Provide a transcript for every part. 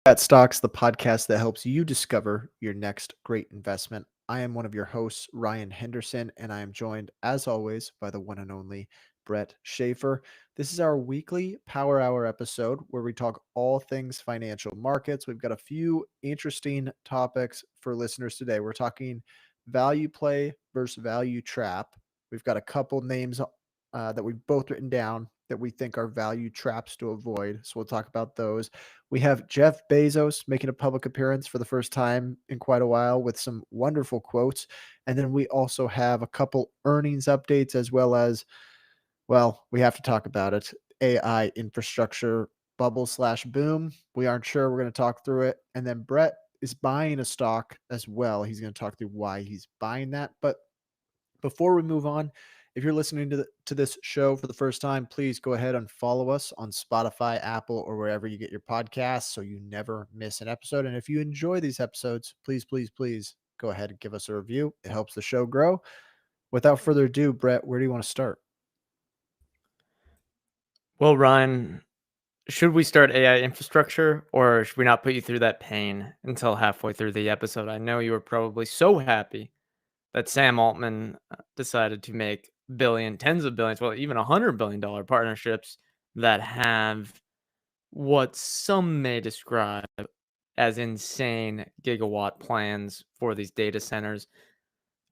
Chat Stocks, the podcast that helps you discover your next great investment. I am one of your hosts, Ryan Henderson, and I am joined, as always, by the one and only Brett Schaefer. This is our weekly Power Hour episode where we talk all things financial markets. We've got a few interesting topics for listeners today. We're talking value play versus value trap. We've got a couple names that we've both written down that we think are value traps to avoid. So we'll talk about those. We have Jeff Bezos making a public appearance for the first time in quite a while with some wonderful quotes. And then we also have a couple earnings updates as well as, well, we have to talk about it. AI infrastructure bubble slash boom. We aren't sure. We're going to talk through it. And then Brett is buying a stock as well. He's going to talk through why he's buying that. But before we move on, if you're listening to this show for the first time, please go ahead and follow us on Spotify, Apple, or wherever you get your podcasts so you never miss an episode. And if you enjoy these episodes, please go ahead and give us a review. It helps the show grow. Without further ado, Brett, where do you want to start? Well, Ryan, should we start AI infrastructure or should we not put you through that pain until halfway through the episode? I know you were probably so happy that Sam Altman decided to make tens of billions, well, even $100 billion partnerships that have what some may describe as insane gigawatt plans for these data centers.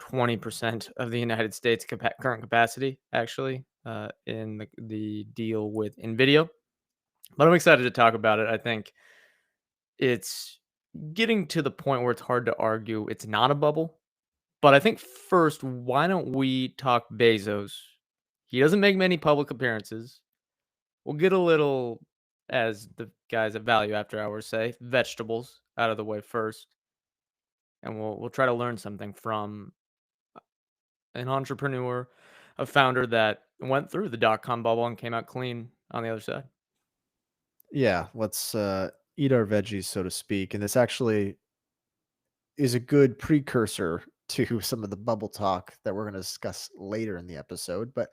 20% of the United States current capacity, actually, in the deal with NVIDIA. But I'm excited to talk about it. I think it's getting to the point where it's hard to argue it's not a bubble. But I think first, why don't we talk Bezos? He doesn't make many public appearances. We'll get a little, as the guys at Value After Hours say, vegetables out of the way first. And we'll try to learn something from an entrepreneur, a founder that went through the dot-com bubble and came out clean on the other side. Yeah, let's eat our veggies, so to speak. And this actually is a good precursor to some of the bubble talk that we're going to discuss later in the episode. But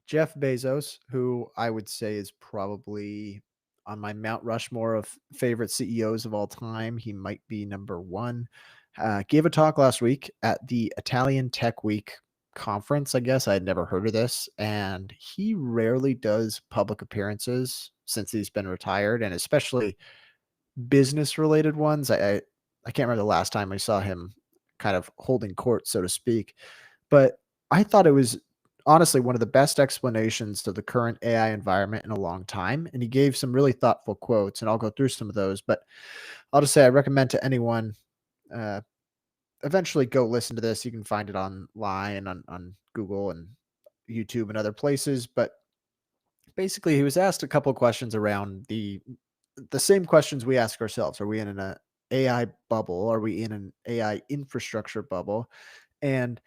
Jeff Bezos, who I would say is probably on my Mount Rushmore of favorite CEOs of all time, he might be number one, gave a talk last week at the Italian Tech Week conference. I guess I had never heard of this. And he rarely does public appearances since he's been retired, and especially business related ones. I can't remember the last time I saw him kind of holding court, so to speak. But I thought it was honestly one of the best explanations to the current AI environment in a long time. And he gave some really thoughtful quotes, and I'll go through some of those. But I'll just say I recommend to anyone uh, eventually go listen to this. You can find it online on Google and YouTube and other places. But basically, he was asked a couple of questions around the same questions we ask ourselves. Are we in an AI bubble? Are we in an AI infrastructure bubble? And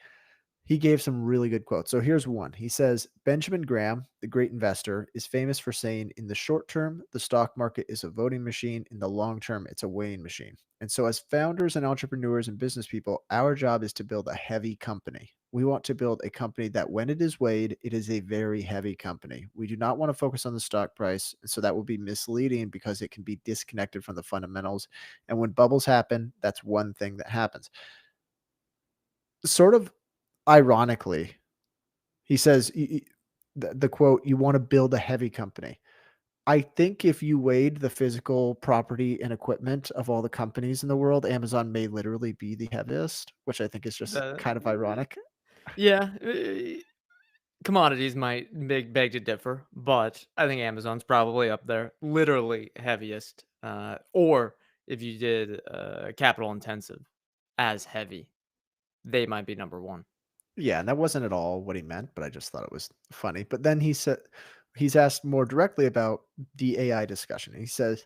he gave some really good quotes. So here's one. He says, Benjamin Graham, the great investor, is famous for saying, in the short term, the stock market is a voting machine. In the long term, it's a weighing machine. And so, as founders and entrepreneurs and business people, our job is to build a heavy company. We want to build a company that when it is weighed, it is a very heavy company. We do not want to focus on the stock price. So that will be misleading because it can be disconnected from the fundamentals. And when bubbles happen, that's one thing that happens. Sort of ironically, he says, the quote, you want to build a heavy company. I think if you weighed the physical property and equipment of all the companies in the world, Amazon may literally be the heaviest, which I think is just The, kind of ironic. yeah, commodities might beg to differ, but I think Amazon's probably up there, literally heaviest. Or if you did capital intensive as heavy, they might be number one. Yeah, and that wasn't at all what he meant, but I just thought it was funny. But then he said he's asked more directly about the AI discussion. He says,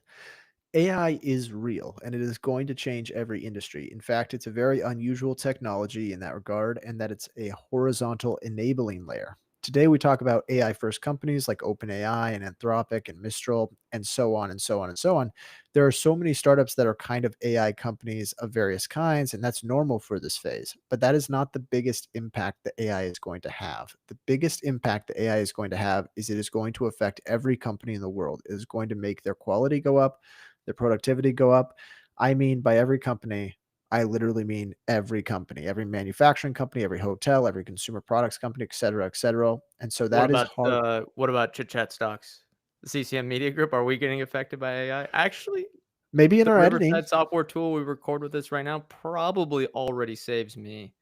AI is real and it is going to change every industry. In fact, it's a very unusual technology in that regard, and that it's a horizontal enabling layer. Today, we talk about AI first companies like OpenAI and Anthropic and Mistral, and so on and so on and so on. There are so many startups that are kind of AI companies of various kinds, and that's normal for this phase. But that is not the biggest impact that AI is going to have. The biggest impact that AI is going to have is it is going to affect every company in the world. It is going to make their quality go up. their productivity go up. I mean, by every company, I literally mean every company, every manufacturing company, every hotel, every consumer products company, et cetera, et cetera. And so that is hard. What about Chit Chat Stocks? The CCM Media Group, are we getting affected by AI? Actually, Maybe in the our editing. Riverside software tool we record with this right now probably already saves me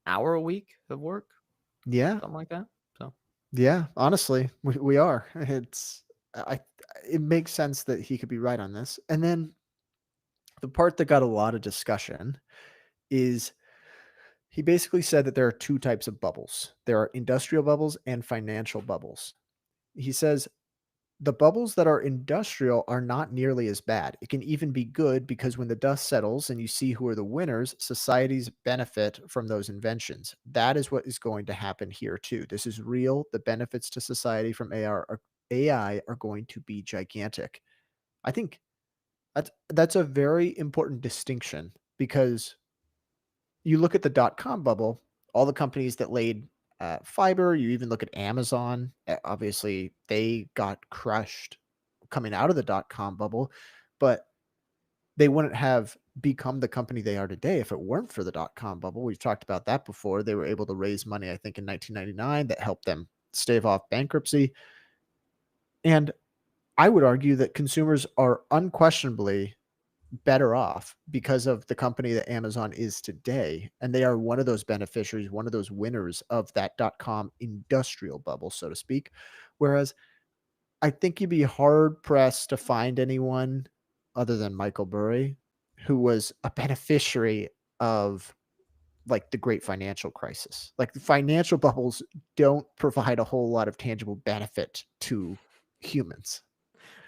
hour a week of work, Yeah. something like that. So Yeah. Honestly, we are. I, it makes sense that he could be right on this. And then the part that got a lot of discussion is he basically said that there are two types of bubbles. There are industrial bubbles and financial bubbles. He says the bubbles that are industrial are not nearly as bad. It can even be good because when the dust settles and you see who are the winners, societies benefit from those inventions. That is what is going to happen here too. This is real. The benefits to society from AI are going to be gigantic. I think that's a very important distinction because you look at the dot-com bubble, all the companies that laid, fiber, you even look at Amazon, obviously, they got crushed coming out of the dot-com bubble, but they wouldn't have become the company they are today if it weren't for the dot-com bubble. We've talked about that before. They were able to raise money, I think, in 1999 that helped them stave off bankruptcy, and I would argue that consumers are unquestionably better off because of the company that Amazon is today, and they are one of those beneficiaries, one of those winners of that dot-com industrial bubble, so to speak. Whereas I think you'd be hard pressed to find anyone other than Michael Burry who was a beneficiary of like the great financial crisis. Like the financial bubbles don't provide a whole lot of tangible benefit to humans.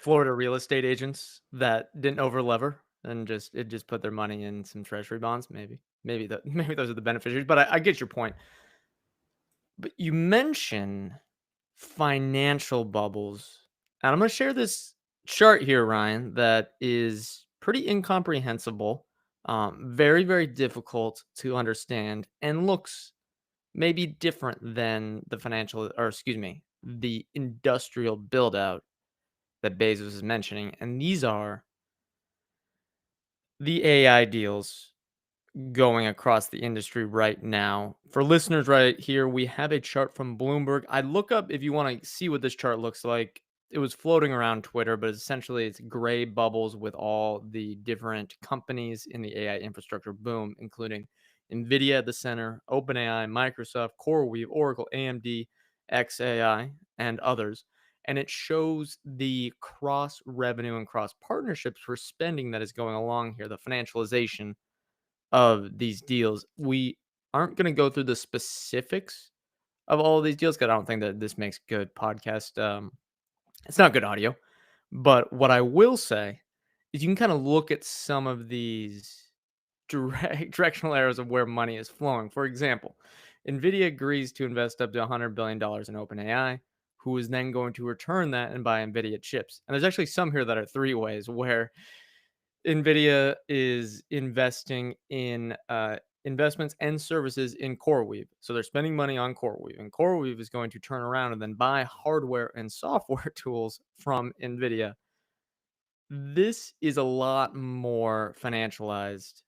Florida real estate agents that didn't overlever and just put their money in some treasury bonds, maybe. Maybe those are the beneficiaries, but I get your point. But you mention financial bubbles, and I'm gonna share this chart here, Ryan, that is pretty incomprehensible, very, very difficult to understand, and looks maybe different than the financial or excuse me, the industrial build out that Bezos is mentioning, and these are the AI deals going across the industry right now. For listeners right here, we have a chart from Bloomberg. I look up if you want to see what this chart looks like. It was floating around Twitter, but essentially it's gray bubbles with all the different companies in the AI infrastructure boom, including Nvidia at the center, OpenAI, Microsoft, CoreWeave, Oracle, AMD, XAI, and others. And it shows the cross revenue and cross partnerships for spending that is going along here, the financialization of these deals. We aren't going to go through the specifics of all of these deals because I don't think that this makes good podcast. It's not good audio. But what I will say is you can kind of look at some of these directional areas of where money is flowing. For example, Nvidia agrees to invest up to $100 billion in OpenAI, who is then going to return that and buy Nvidia chips. And there's actually some here that are three ways where NVIDIA is investing in investments and services in CoreWeave. So they're spending money on CoreWeave, and CoreWeave is going to turn around and then buy hardware and software tools from NVIDIA. This is a lot more financialized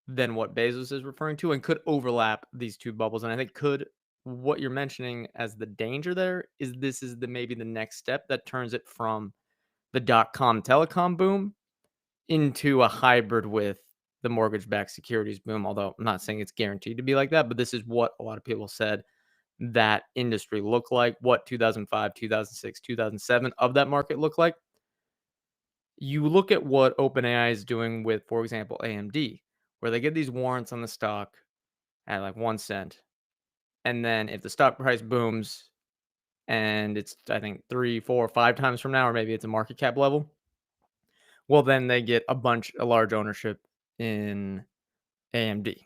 than what Bezos is referring to and could overlap these two bubbles. And I think could what you're mentioning as the danger there is this is the maybe the next step that turns it from the dot com telecom boom into a hybrid with the mortgage-backed securities boom, although I'm not saying it's guaranteed to be like that, but this is what a lot of people said that industry looked like, what 2005, 2006, 2007 of that market looked like. You look at what OpenAI is doing with, for example, AMD, where they get these warrants on the stock at like 1 cent. And then if the stock price booms and it's, I think, 3, 4, 5 times from now, or maybe it's a market cap level, well, then they get a large ownership in AMD.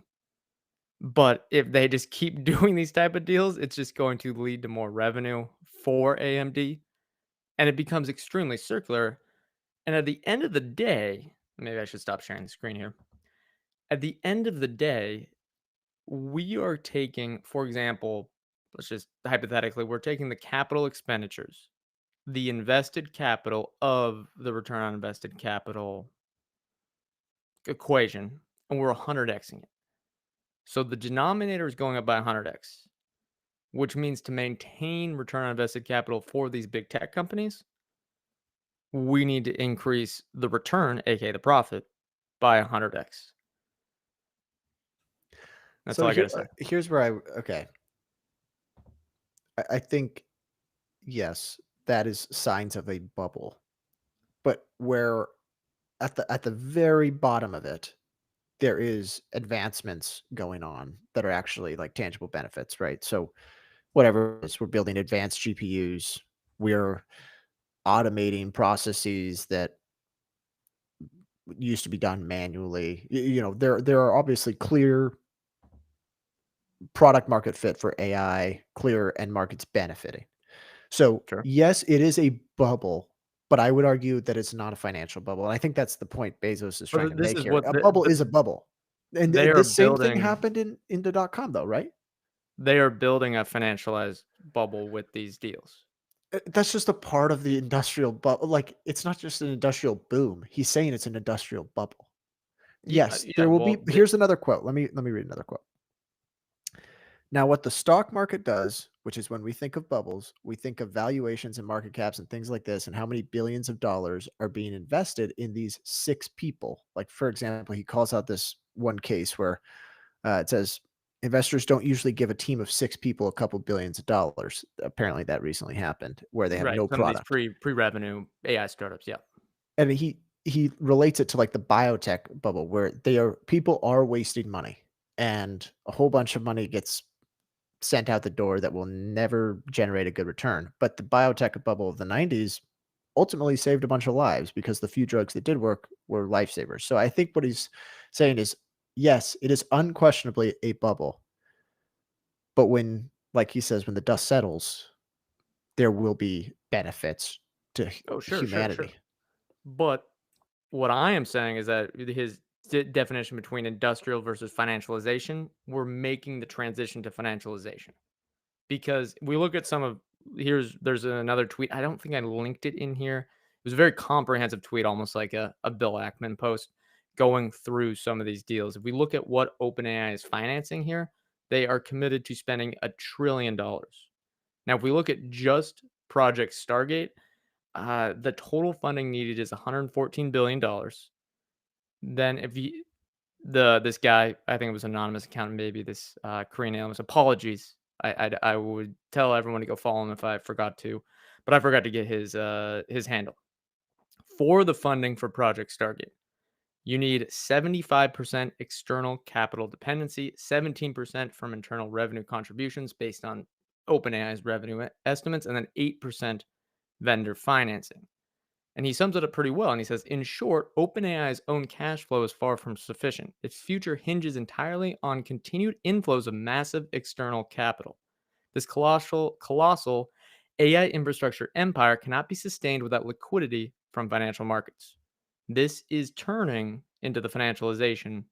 But if they just keep doing these type of deals, it's just going to lead to more revenue for AMD, and it becomes extremely circular. And at the end of the day, maybe I should stop sharing the screen here. At the end of the day, we are taking, for example, let's just hypothetically, we're taking the capital expenditures the invested capital of the return on invested capital equation, and we're 100xing it. So the denominator is going up by 100x, which means to maintain return on invested capital for these big tech companies, we need to increase the return, aka the profit, by 100x. That's So all I gotta say. here's where okay. I think yes, that is signs of a bubble, but where at the very bottom of it, there is advancements going on that are actually like tangible benefits, right? So whatever it is, we're building advanced GPUs, we're automating processes that used to be done manually. There are obviously clear product market fit for AI, clear end markets benefiting. So, Sure. yes, it is a bubble, but I would argue that it's not a financial bubble, and I think that's the point Bezos is But trying to this make is here. what A bubble but is a bubble. And they are this same thing building happened in the dot com though, right? they are building a financialized bubble with these deals. That's just a part of the industrial bubble. Like, it's not just an industrial boom. He's saying it's an industrial bubble. Yes, Yeah, there will well, be here's another quote. Let me read another quote. Now, what the stock market does, which is when we think of bubbles, we think of valuations and market caps and things like this, and how many billions of dollars are being invested in these six people. Like, for example, he calls out this one case where it says investors don't usually give a team of six people a couple billions of dollars. Apparently, that recently happened where they have right, no some of these product. pre-revenue AI startups, yeah. And he relates it to like the biotech bubble where people are wasting money and a whole bunch of money gets sent out the door that will never generate a good return. But the biotech bubble of the 90s ultimately saved a bunch of lives because the few drugs that did work were lifesavers. So I think what he's saying is yes, it is unquestionably a bubble. But when, like he says, when the dust settles, there will be benefits to Oh, sure, sure, sure. humanity. But what I am saying is that his definition between industrial versus financialization, we're making the transition to financialization. Because we look at some of there's another tweet. I don't think I linked it in here. It was a very comprehensive tweet, almost like a Bill Ackman post going through some of these deals. If we look at what OpenAI is financing here, they are committed to spending $1 trillion. Now, if we look at just Project Stargate, the total funding needed is $114 billion. Then if you this guy, I think it was anonymous account, maybe this Korean analyst. Apologies. I would tell everyone to go follow him if I forgot to, but I forgot to get his handle for the funding for Project Stargate. You need 75% external capital dependency, 17% from internal revenue contributions based on OpenAI's revenue estimates, and then 8% vendor financing. And he sums it up pretty well. And he says, in short, OpenAI's own cash flow is far from sufficient. Its future hinges entirely on continued inflows of massive external capital. This colossal AI infrastructure empire cannot be sustained without liquidity from financial markets. This is turning into the financialization,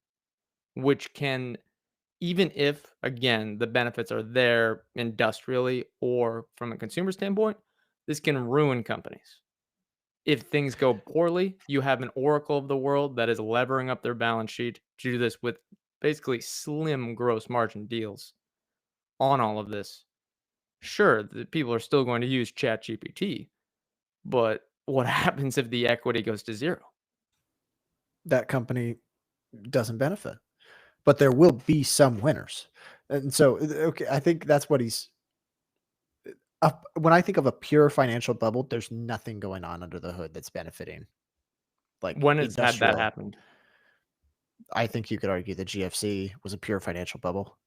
which can, even if, again, the benefits are there industrially or from a consumer standpoint, this can ruin companies. If things go poorly, you have an Oracle of the world that is levering up their balance sheet to do this with basically slim gross margin deals on all of this. Sure, the people are still going to use ChatGPT, but what happens if the equity goes to zero? That company doesn't benefit, but there will be some winners. And so, okay, I think that's what he's when I think of a pure financial bubble, there's nothing going on under the hood that's benefiting, like, When has had that industrial. happened? I think you could argue the GFC was a pure financial bubble.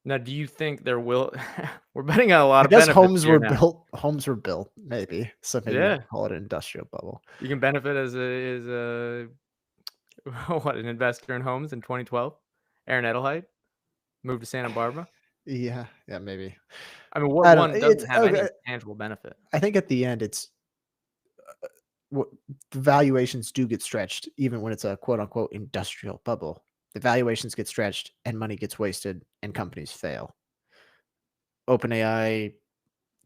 Now, do you think there will we're betting on a I lot of guess benefits here now. homes were built, maybe, so maybe you Yeah, can call it an industrial bubble. you can benefit as a what, an investor in homes in 2012? Aaron Edelheit moved to Santa Barbara. Yeah, yeah, maybe. I mean, what I don't know, one it's doesn't have okay. any tangible benefit? I think at the end, it's what the valuations do get stretched even when it's a quote unquote industrial bubble. The valuations get stretched and money gets wasted and companies fail. OpenAI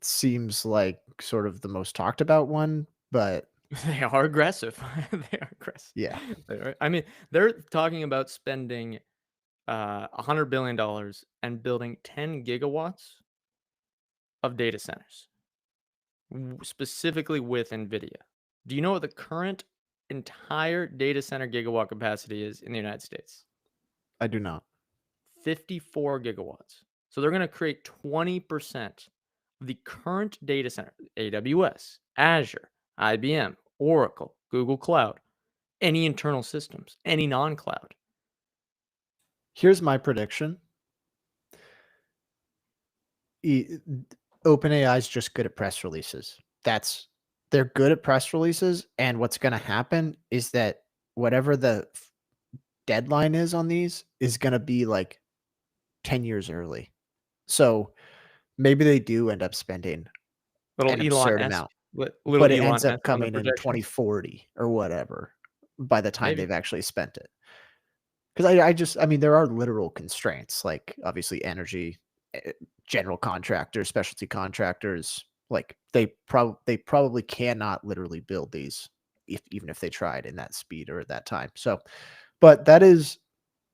seems like sort of the most talked about one, but They are aggressive. They are aggressive. yeah. They are, I mean, they're talking about spending $100 billion and building 10 gigawatts of data centers, specifically with NVIDIA. Do you know what the current entire data center gigawatt capacity is in the United States? I do not. 54 gigawatts. So they're going to create 20% of the current data center, AWS, Azure, IBM, Oracle, Google Cloud, any internal systems, any non cloud. Here's my prediction. E OpenAI is just good at press releases. They're good at press releases, and what's gonna happen is that whatever the deadline is on these is gonna be, like, 10 years early. So, maybe they do end up spending Little an absurd Elon-esque, amount, little but it ends up Elon-esque on the coming in projections. 2040 or whatever by the time Maybe. they've actually spent it. 'Cause I mean, there are literal constraints, like, obviously energy, eh, general contractors, specialty contractors, like, they probably cannot literally build these even if they tried in that speed or at that time, so but that is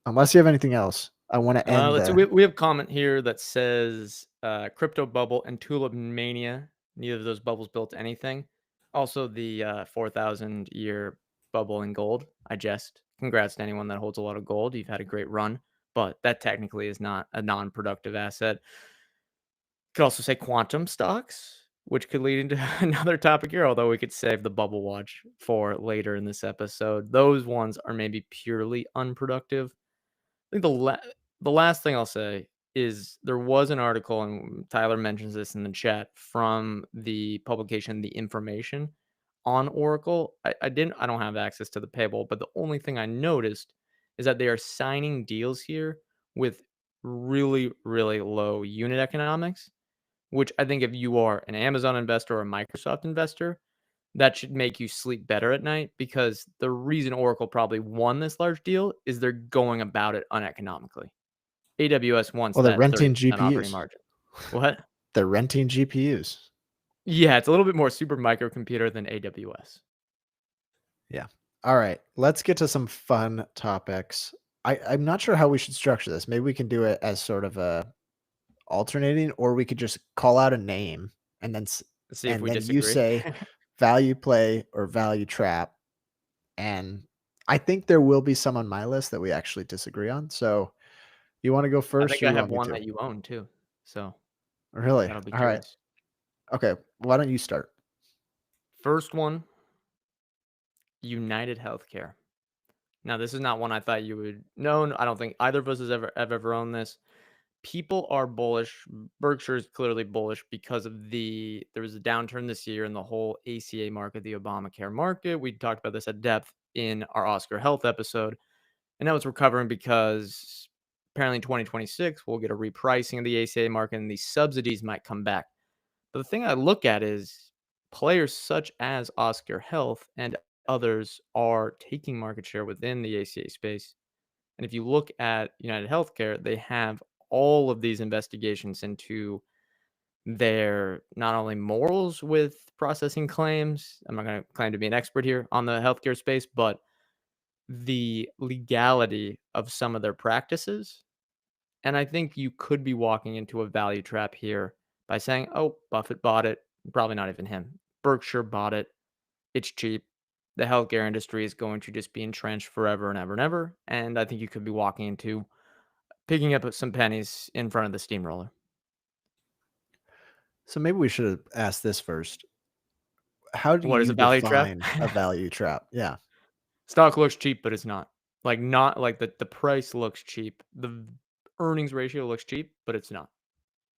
unless you have anything else, I wanna end Let's see. the We have a comment here that says crypto bubble and tulip mania. Neither of those bubbles built anything. Also, the 4,000 year bubble in gold. I jest. Congrats to anyone that holds a lot of gold. You've had a great run, but that technically is not a non productive asset. Could also say quantum stocks, which could lead into another topic here, although we could save the bubble watch for later in this episode. Those ones are maybe purely unproductive. I think the last thing I'll say is there was an article, and Tyler mentions this in the chat, from the publication The Information on Oracle. I don't have access to the payable, but the only thing I noticed is that they are signing deals here with really, really low unit economics, which I think if you are an Amazon investor or a Microsoft investor, that should make you sleep better at night, because the reason Oracle probably won this large deal is they're going about it uneconomically. AWS wants well, they're that renting 30% operating GPUs. margin. What? They're renting GPUs. Yeah, it's a little bit more super microcomputer than AWS. Yeah. Alright, let's get to some fun topics. I'm not sure how we should structure this. Maybe we can do it as sort of a alternating, or we could just call out a name and Let's see if and we then you disagree. say value play or value trap, and I think there will be some on my list that we actually disagree on. So, you wanna go I first think or I you have want me one to? that you own too, so Really? that'll be Alright. curious. Okay, why don't you start? First one, United Healthcare. Now, this is not one I thought you would know. I don't think either of us has ever owned this. People are bullish. Berkshire is clearly bullish because of there was a downturn this year in the whole ACA market, the Obamacare market. We talked about this at depth in our Oscar Health episode, and now it's recovering because apparently in 2026 we'll get a repricing of the ACA market and these subsidies might come back. But the thing I look at is players such as Oscar Health and others are taking market share within the ACA space. And if you look at United Healthcare, they have all of these investigations into their not only morals with processing claims. I'm not going to claim to be an expert here on the healthcare space, but the legality of some of their practices. And I think you could be walking into a value trap here by saying, oh, Buffett bought it. Probably not even him. Berkshire bought it. It's cheap. The healthcare industry is going to just be entrenched forever and ever and ever. And I think you could be walking into picking up some pennies in front of the steamroller. So maybe we should have asked this first. How do What is you a value trap? define a value trap? Yeah. Stock looks cheap, but it's not. Like, not like the price looks cheap. The earnings ratio looks cheap, but it's not.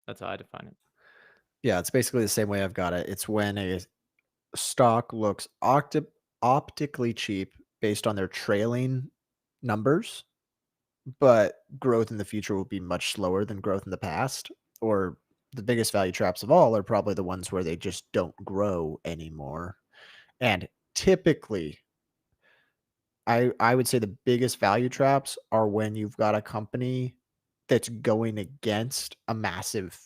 That's how I define it. Yeah, it's basically the same way I've got it. It's when a stock looks optically cheap based on their trailing numbers, but growth in the future will be much slower than growth in the past. Or the biggest value traps of all are probably the ones where they just don't grow anymore. And typically, I would say the biggest value traps are when you've got a company that's going against a massive,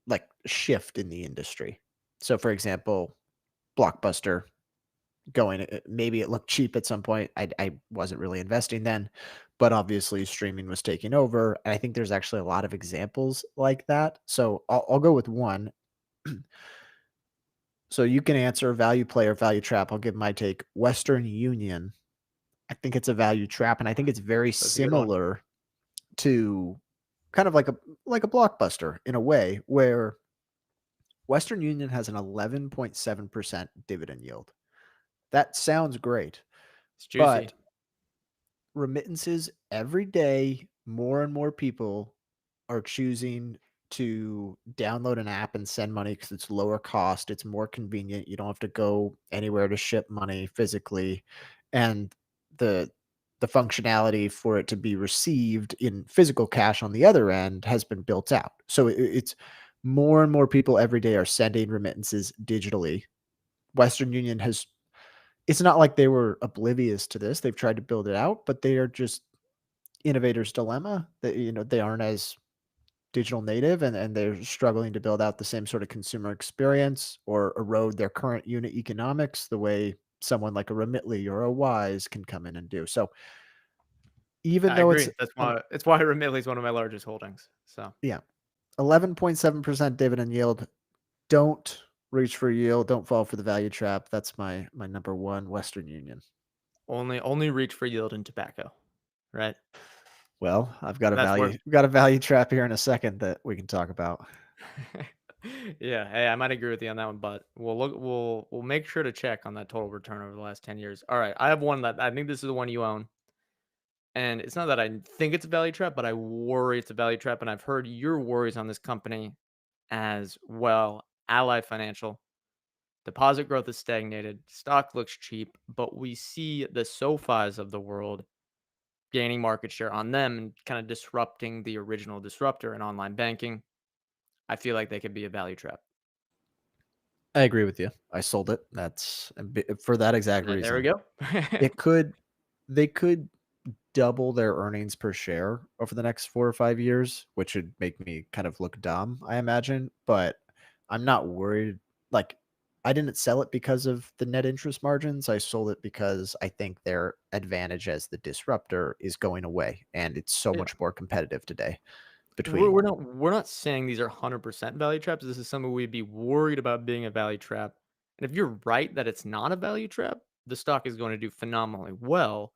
like shift in the industry. So, for example, Blockbuster going, maybe it looked cheap at some point. I wasn't really investing then, but obviously streaming was taking over. And I think there's actually a lot of examples like that. So I'll go with one. So you can answer value play or value trap. I'll give my take. Western Union. I think it's a value trap, and I think it's very That's a good one. similar to kind of like a Blockbuster in a way where Western Union has an 11.7% dividend yield. That sounds great, It's juicy. but remittances every day, more and more people are choosing to download an app and send money because it's lower cost, it's more convenient, you don't have to go anywhere to ship money physically, and the the functionality for it to be received in physical cash on the other end has been built out. So it's more and more people every day are sending remittances digitally. Western Union has it's not like they were oblivious to this. They've tried to build it out, but they are just innovator's dilemma that, they aren't as digital native and they're struggling to build out the same sort of consumer experience or erode their current unit economics the way someone like a Remitly or a Wise can come in and do. So even I though it's agree. It's why Remitly is one of my largest holdings. So yeah, 11.7% dividend yield, don't reach for yield, don't fall for the value trap. That's my number one, Western Union. only reach for yield in tobacco, right? Well, I've got a That's where value trap here in a second that we can talk about. Yeah, hey, I might agree with you on that one, but we'll make sure to check on that total return over the last 10 years. All right, I have one that I think this is the one you own. And it's not that I think it's a value trap, but I worry it's a value trap. And I've heard your worries on this company as well. Ally Financial. Deposit growth is stagnated. Stock looks cheap, but we see the SoFis of the world gaining market share on them and kind of disrupting the original disruptor in online banking. I feel like they could be a value trap. I agree with you. I sold it. That's for that exact There we reason. go. It could they could double their earnings per share over the next 4 or 5 years, which would make me kind of look dumb, I imagine, but I'm not worried. Like, I didn't sell it because of the net interest margins. I sold it because I think their advantage as the disruptor is going away, and it's so Yeah. much more competitive today We're, between we're not we're not saying these are 100% value traps. This is something we'd be worried about being a value trap. And if you're right that it's not a value trap, the stock is going to do phenomenally well.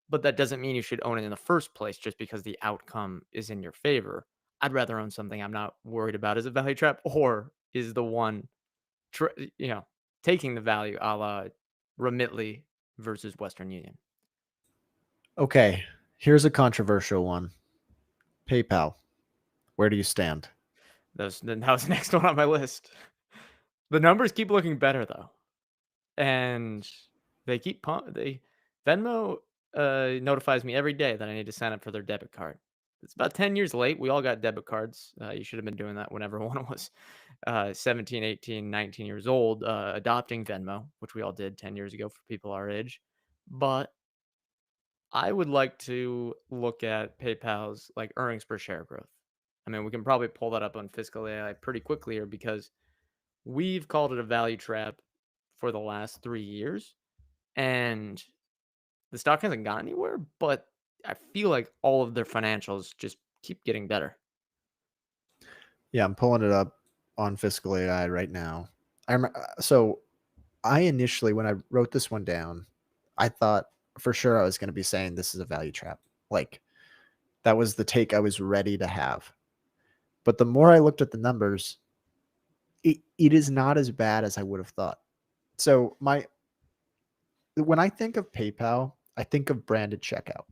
But that doesn't mean you should own it in the first place just because the outcome is in your favor. I'd rather own something I'm not worried about as a value trap or is the one, tr- you know, taking the value a la Remitly versus Western Union. Okay, here's a controversial one. PayPal, where do you stand? That was the next one on my list. The numbers keep looking better though. And they keep they Venmo notifies me every day that I need to sign up for their debit card. It's about 10 years late. We all got debit cards. You should have been doing that whenever one was 17, 18, 19 years old, adopting Venmo, which we all did 10 years ago for people our age. But I would like to look at PayPal's like earnings per share growth. I mean, we can probably pull that up on Fiscal AI pretty quickly here because we've called it a value trap for the last 3 years. And the stock hasn't gone anywhere, but I feel like all of their financials just keep getting better. Yeah, I'm pulling it up on Fiscal AI right now. So I initially, when I wrote this one down, I thought for sure I was going to be saying this is a value trap. Like that was the take I was ready to have. But the more I looked at the numbers, it is not as bad as I would have thought. So when I think of PayPal, I think of branded checkout.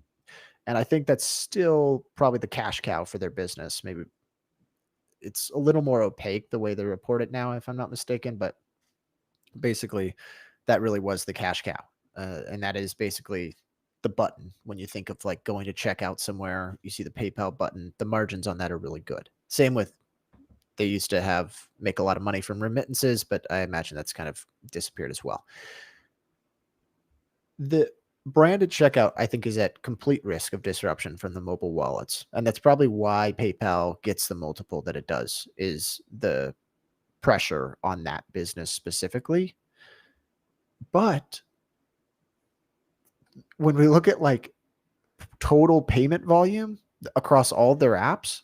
And I think that's still probably the cash cow for their business. Maybe it's a little more opaque the way they report it now, if I'm not mistaken, but basically that really was the cash cow. And that is basically the button. When you think of like going to check out somewhere, you see the PayPal button, the margins on that are really good. Same with they used to make a lot of money from remittances, but I imagine that's kind of disappeared as well. branded checkout, I think, is at complete risk of disruption from the mobile wallets, and that's probably why PayPal gets the multiple that it does, is the pressure on that business specifically. But when we look at like total payment volume across all their apps,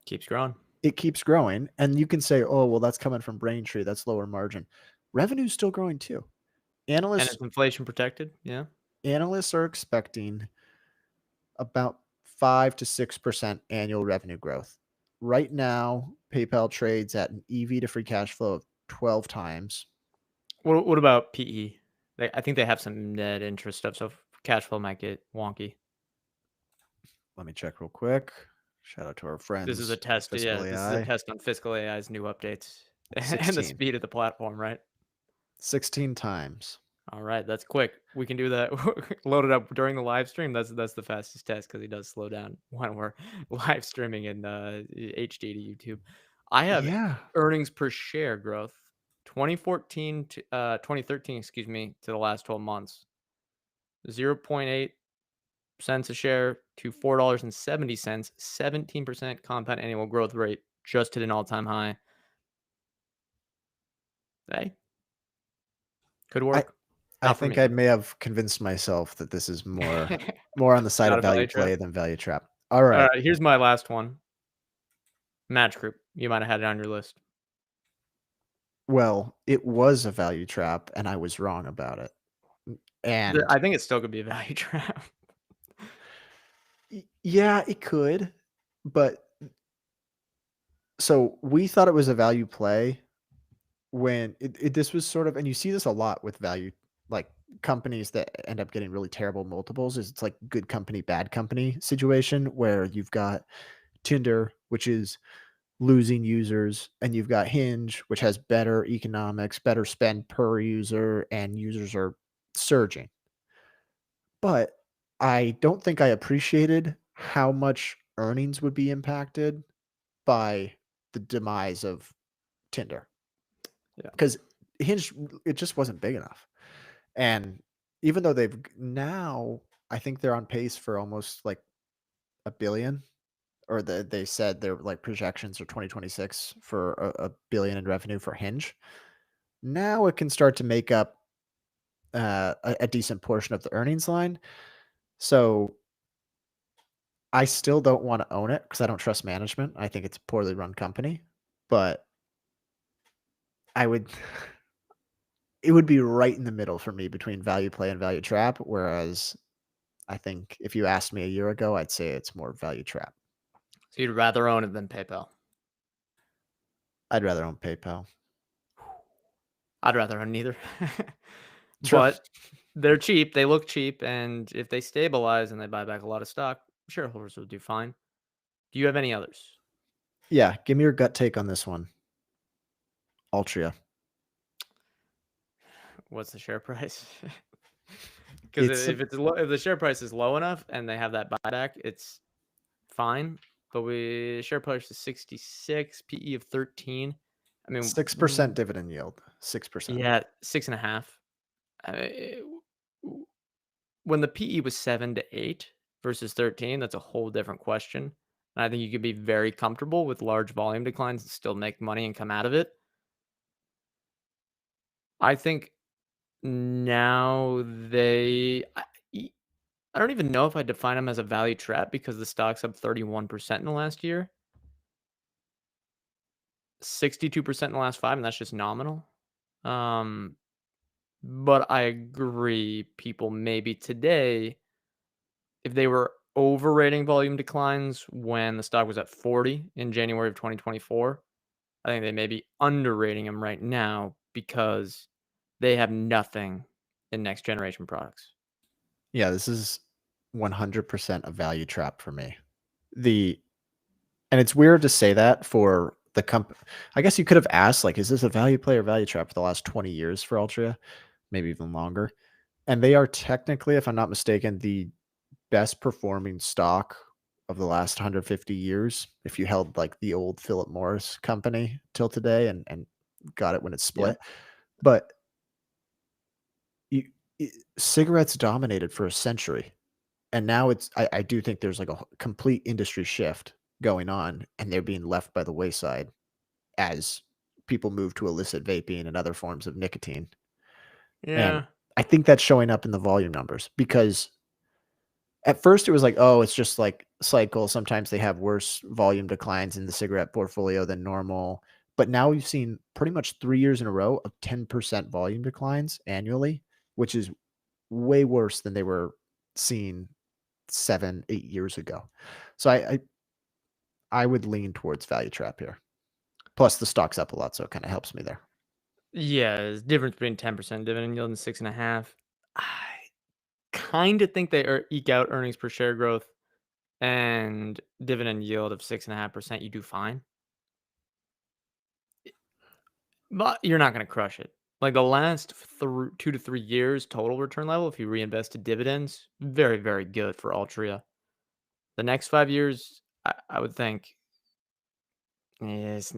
Keeps growing. it keeps growing. And you can say, oh, well, that's coming from Braintree. That's lower margin. Revenue's still growing too. And Analysts it's inflation protected. Yeah. analysts are expecting about 5 to 6% annual revenue growth. Right now, PayPal trades at an EV to free cash flow of 12 times. What about PE? I think they have some net interest stuff, so cash flow might get wonky. Let me check real quick. Shout out to our This is a friends at test. Fiscal Yeah, this is a AI. test on Fiscal AI's new updates and the 16. speed of the platform, right? 16 times. All right, that's quick. We can do that. Load it up during the live stream. That's the fastest test because he does slow down when we're live streaming in HD to YouTube. I have Yeah. earnings per share growth 2014 to 2013, excuse me, to the last 12 months. 0.8 cents a share to $4.70, 17% compound annual growth rate, just hit an all-time high. Hey, could I work. I Not for think me I though. may have convinced myself that this is more on the side Not of a value value trap. play than value trap. All All right. right, here's my last one. Match Group. You might have had it on your list. Well, it was a value trap and I was wrong about it. And I think it still could be a value trap. yeah, it could, but so we thought it was a value play when this was sort of, and you see this a lot with value, like companies that end up getting really terrible multiples, is it's like good company, bad company situation where you've got Tinder, which is losing users, and you've got Hinge, which has better economics, better spend per user, and users are surging. But I don't think I appreciated how much earnings would be impacted by the demise of Tinder, Yeah. because Hinge, it just wasn't big enough. And even though now, I think they're on pace for almost like a billion, or they said their like projections for 2026 for a billion in revenue for Hinge. Now it can start to make up a decent portion of the earnings line. So I still don't want to own it because I don't trust management. I think it's a poorly run company, but I would it would be right in the middle for me between value play and value trap. Whereas I think if you asked me a year ago, I'd say it's more value trap. So you'd rather own it than PayPal. I'd rather own PayPal. I'd rather own neither. True. But they're cheap, they look cheap, and if they stabilize and they buy back a lot of stock, shareholders will do fine. Do you have any others? Yeah, give me your gut take on this one. Altria. What's the share price? Because It's a if the share price is low enough and they have that buyback, it's fine. But share price is 66, PE of 13. I mean, 6% dividend yield. 6%. yeah, 6.5. Uh, when the PE was 7 to 8 versus 13, that's a whole different question. And I think you could be very comfortable with large volume declines and still make money and come out of it. I think now e I don't even know if I define them as a value trap because the stock's up 31% in the last year, 62% in the last 5, and that's just nominal. Um, but I agree, people maybe today, if they were overrating volume declines when the stock was at 40 in January of 2024, I think they may be underrating them right now because they have nothing in next generation products. Yeah, this is 100% a value trap for me. The and it's weird to say that for the company. I guess you could have asked, like, is this a value play or value trap for the last 20 years for Altria? Maybe even longer. And they are technically, if I'm not mistaken, the best performing stock of the last 150 years. If you held like the old Philip Morris company till today and got it when it Yeah. split. But you cigarettes dominated for a century, and now I do think there's like a complete industry shift going on, and they're being left by the wayside as people move to illicit vaping and other forms of nicotine. And Yeah. I think that's showing up in the volume numbers because at first it was like, oh, it's just like cycle. Sometimes they have worse volume declines in the cigarette portfolio than normal. But now we've seen pretty much 3 years in a row of 10% volume declines annually, which is way worse than they were seeing 7, 8 years ago. So I would lean towards value trap here. Plus the stock's up a lot, so it kind of helps me there. Yeah, there's difference between 10% dividend yield and 6.5. I kind of think they eke out earnings per share growth and dividend yield of 6.5%. You do fine, but you're not going to crush it. Like the last 2 to 3 years total return level, if you reinvested dividends, very, very good for Altria. The next 5 years, I would think, is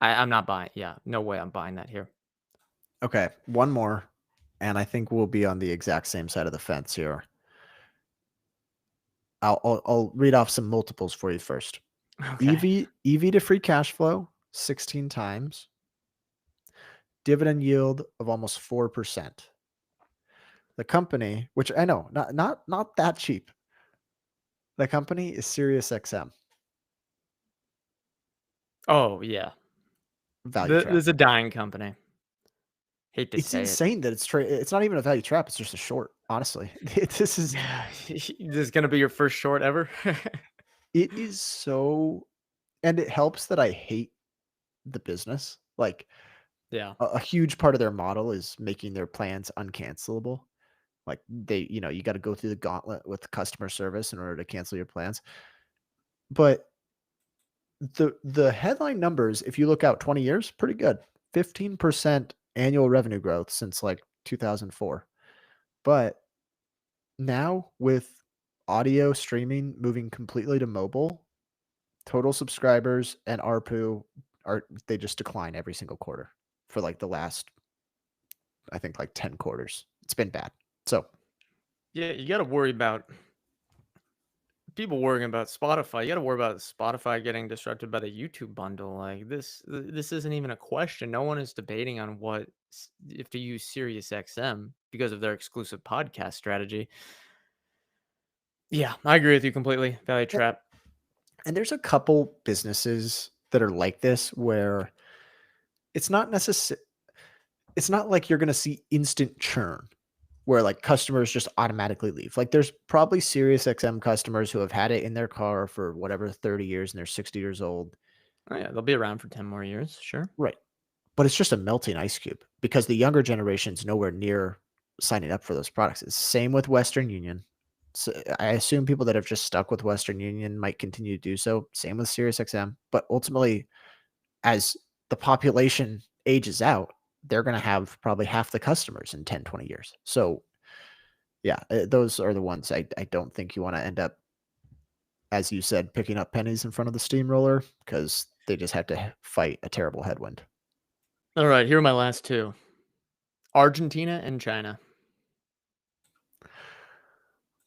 I'm not buying. Yeah, no way I'm buying that here. Okay, one more, and I think we'll be on the exact same side of the fence here. I'll read off some multiples for you first. Okay. EV to free cash flow, 16 times. Dividend yield of almost 4%. The company, which I know, not that cheap. The company is SiriusXM, Oh yeah, value trap. this is a dying company. Hate to It's say it. insane that it's not even a value trap, it's just a short, honestly. This is This is gonna be your first short ever? it is so and it helps that I hate the business. Like, Yeah. a huge part of their model is making their plans uncancelable. Like, you gotta go through the gauntlet with customer service in order to cancel your plans. But the headline numbers, if you look out 20 years, pretty good. 15% annual revenue growth since, like, 2004. But now with audio streaming moving completely to mobile, total subscribers and ARPU they just decline every single quarter for, like, the last, I think, like, 10 quarters. It's been bad. So, Yeah, you gotta worry about people worrying about Spotify. You gotta worry about Spotify getting disrupted by the YouTube bundle. Like this isn't even a question. No one is debating on if to use SiriusXM because of their exclusive podcast strategy. Yeah, I agree with you completely. Value a trap. and there's a couple businesses that are like this where it's not necessar it's not like you're gonna see instant churn where, like, customers just automatically leave. Like, there's probably SiriusXM customers who have had it in their car for whatever 30 years, and they're 60 years old. Oh yeah, they'll be around for 10 more years. Sure. Right. But it's just a melting ice cube because the younger generation's nowhere near signing up for those products. It's same with Western Union. So, I assume people that have just stuck with Western Union might continue to do so. Same with SiriusXM. But ultimately, as the population ages out, they're gonna have probably half the customers in 10, 20 years. So, yeah, those are the ones I don't think you wanna end up, as you said, picking up pennies in front of the steamroller because they just have to fight a terrible headwind. All right, here are my last two. Argentina and China.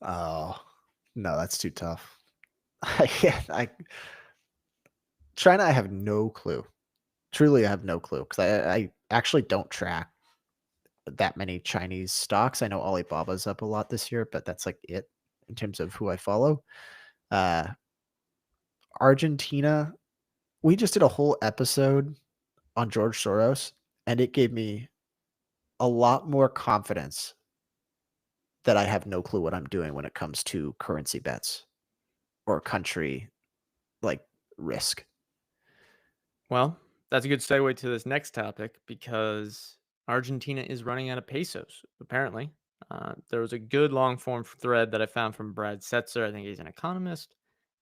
Oh, no, that's too tough. I can't China, I have no clue. Truly, I have no clue because I actually don't track that many Chinese stocks. I know Alibaba's up a lot this year, but that's, like, it in terms of who I follow. Uh, Argentina, we just did a whole episode on George Soros, and it gave me a lot more confidence that I have no clue what I'm doing when it comes to currency bets or country, like, risk. Well, that's a good segue to this next topic because Argentina is running out of pesos, apparently. There was a good long form thread that I found from Brad Setzer. I think he's an economist.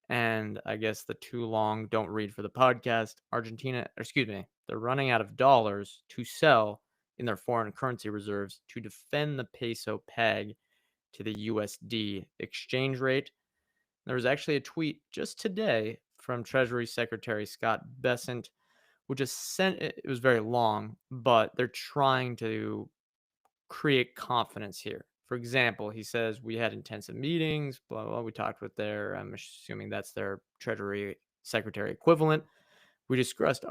And I guess the too long don't read for the podcast. Argentina, or excuse me, they're running out of dollars to sell in their foreign currency reserves to defend the peso peg to the USD exchange rate. There was actually a tweet just today from Treasury Secretary Scott Bessent, which is sent. It was very long, but they're trying to create confidence here. For example, he says we had intensive meetings, blah blah. We talked with their, I'm assuming that's their Treasury Secretary equivalent. We discussed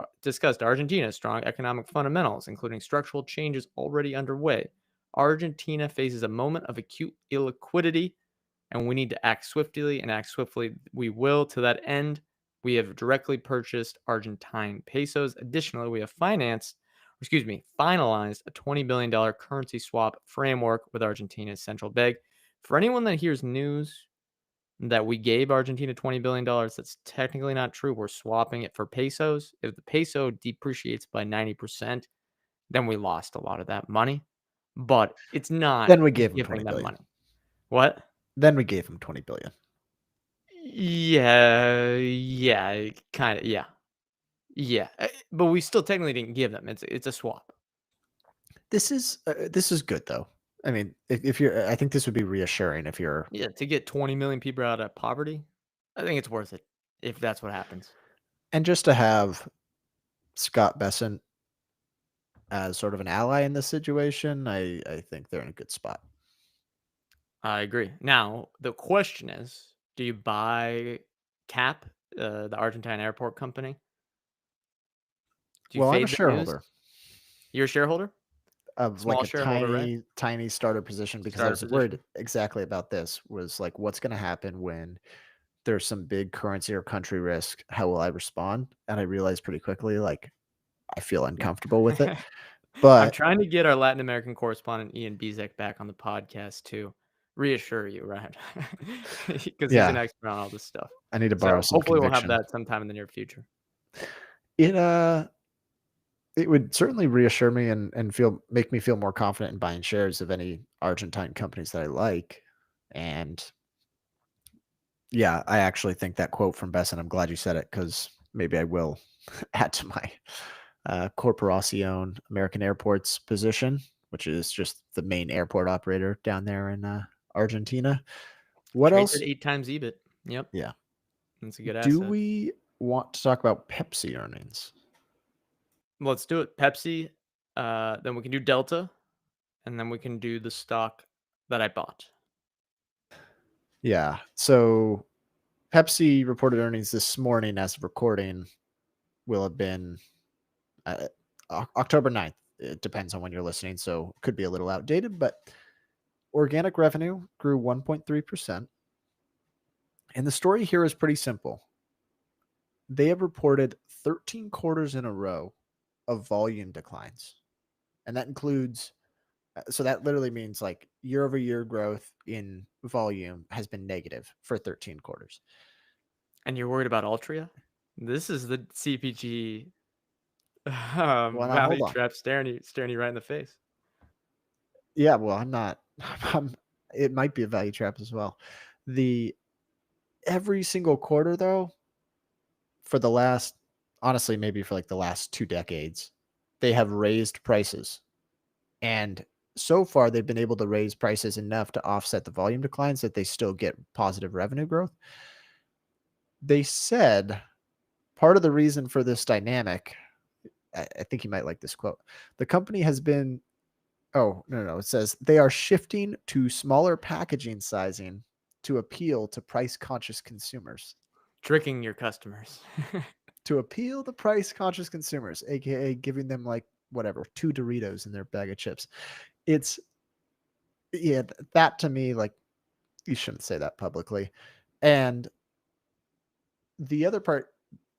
Argentina's strong economic fundamentals, including structural changes already underway. Argentina faces a moment of acute illiquidity, and we need to act swiftly, and act swiftly we will. To that end, we have directly purchased Argentine pesos. Additionally, we have finalized a $20 billion currency swap framework with Argentina's central bank. For anyone that hears news that we gave Argentina $20 billion, that's technically not true. We're swapping it for pesos. If the peso depreciates by 90%, then we lost a lot of that money. But it's not Then we gave him giving 20 them billion. money. What? Then we gave him 20 billion. Yeah, kinda, yeah. Yeah, but we still technically didn't give them. It's a swap. This is good though. I mean, if you're, I think this would be reassuring if you're, Yeah, to get 20 million people out of poverty, I think it's worth it if that's what happens. and just to have Scott Bessent as sort of an ally in this situation, I think they're in a good spot. I agree. Now, the question is, do you buy CAP, the Argentine airport company? Do you Well, I'm a fade the news? shareholder You're a shareholder? of like Small a shareholder, right? tiny starter position because I Starter was position? worried exactly about this. Was like, what's going to happen when there's some big currency or country risk? How will I respond? And I realized pretty quickly, like, I feel uncomfortable with it. I'm But trying to get our Latin American correspondent, Ian Bezek, back on the podcast to reassure you, right? Because he's an yeah, expert on all this stuff. I need to borrow So, some hopefully, we'll have conviction. that sometime in the near future. It it would certainly reassure me and feel make me feel more confident in buying shares of any Argentine companies that I like. And yeah, I actually think that quote from Besson, I'm glad you said it because maybe I will add to my Corporacion American Airports position, which is just the main airport operator down there in Argentina. What Trades at else? 8 times EBIT. Yep, Yeah. that's a good Do asset. we want to talk about Pepsi earnings? Let's do it. Pepsi, then we can do Delta, and then we can do the stock that I bought. Yeah. So Pepsi reported earnings this morning as of recording will have been uh, October 9th. It depends on when you're listening, so it could be a little outdated, but organic revenue grew 1.3%. And the story here is pretty simple. They have reported 13 quarters in a row of volume declines. And that includes, so that literally means like year over year growth in volume has been negative for 13 quarters. And you're worried about Altria? This is the CPG Well, now hold value on. trap staring you right in the face. Yeah, well, I'm not. It might be a value trap as well. The every single quarter though, for the last honestly, maybe for like the last 2 decades, they have raised prices. And so far they've been able to raise prices enough to offset the volume declines that they still get positive revenue growth. They said part of the reason for this dynamic, I think you might like this quote. The company has been Oh, no. It says they are shifting to smaller packaging sizing to appeal to price-conscious consumers. Tricking your customers. To appeal to price-conscious consumers, aka giving them like whatever, 2 Doritos in their bag of chips. It's yeah, that to me, like, you shouldn't say that publicly. And the other part,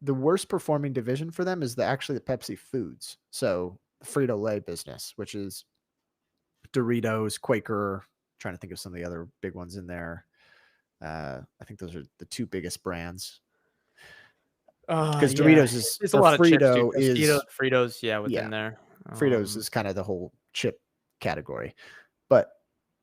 the worst performing division for them is actually the Pepsi Foods. So the Frito-Lay business, which is Doritos, Quaker, trying to think of some of the other big ones in there. I think those are the 2 biggest brands because Yeah, Doritos is it's a or lot of chips too. Frito is Fritos, yeah, yeah, within there. Fritos is kind of the whole chip category. But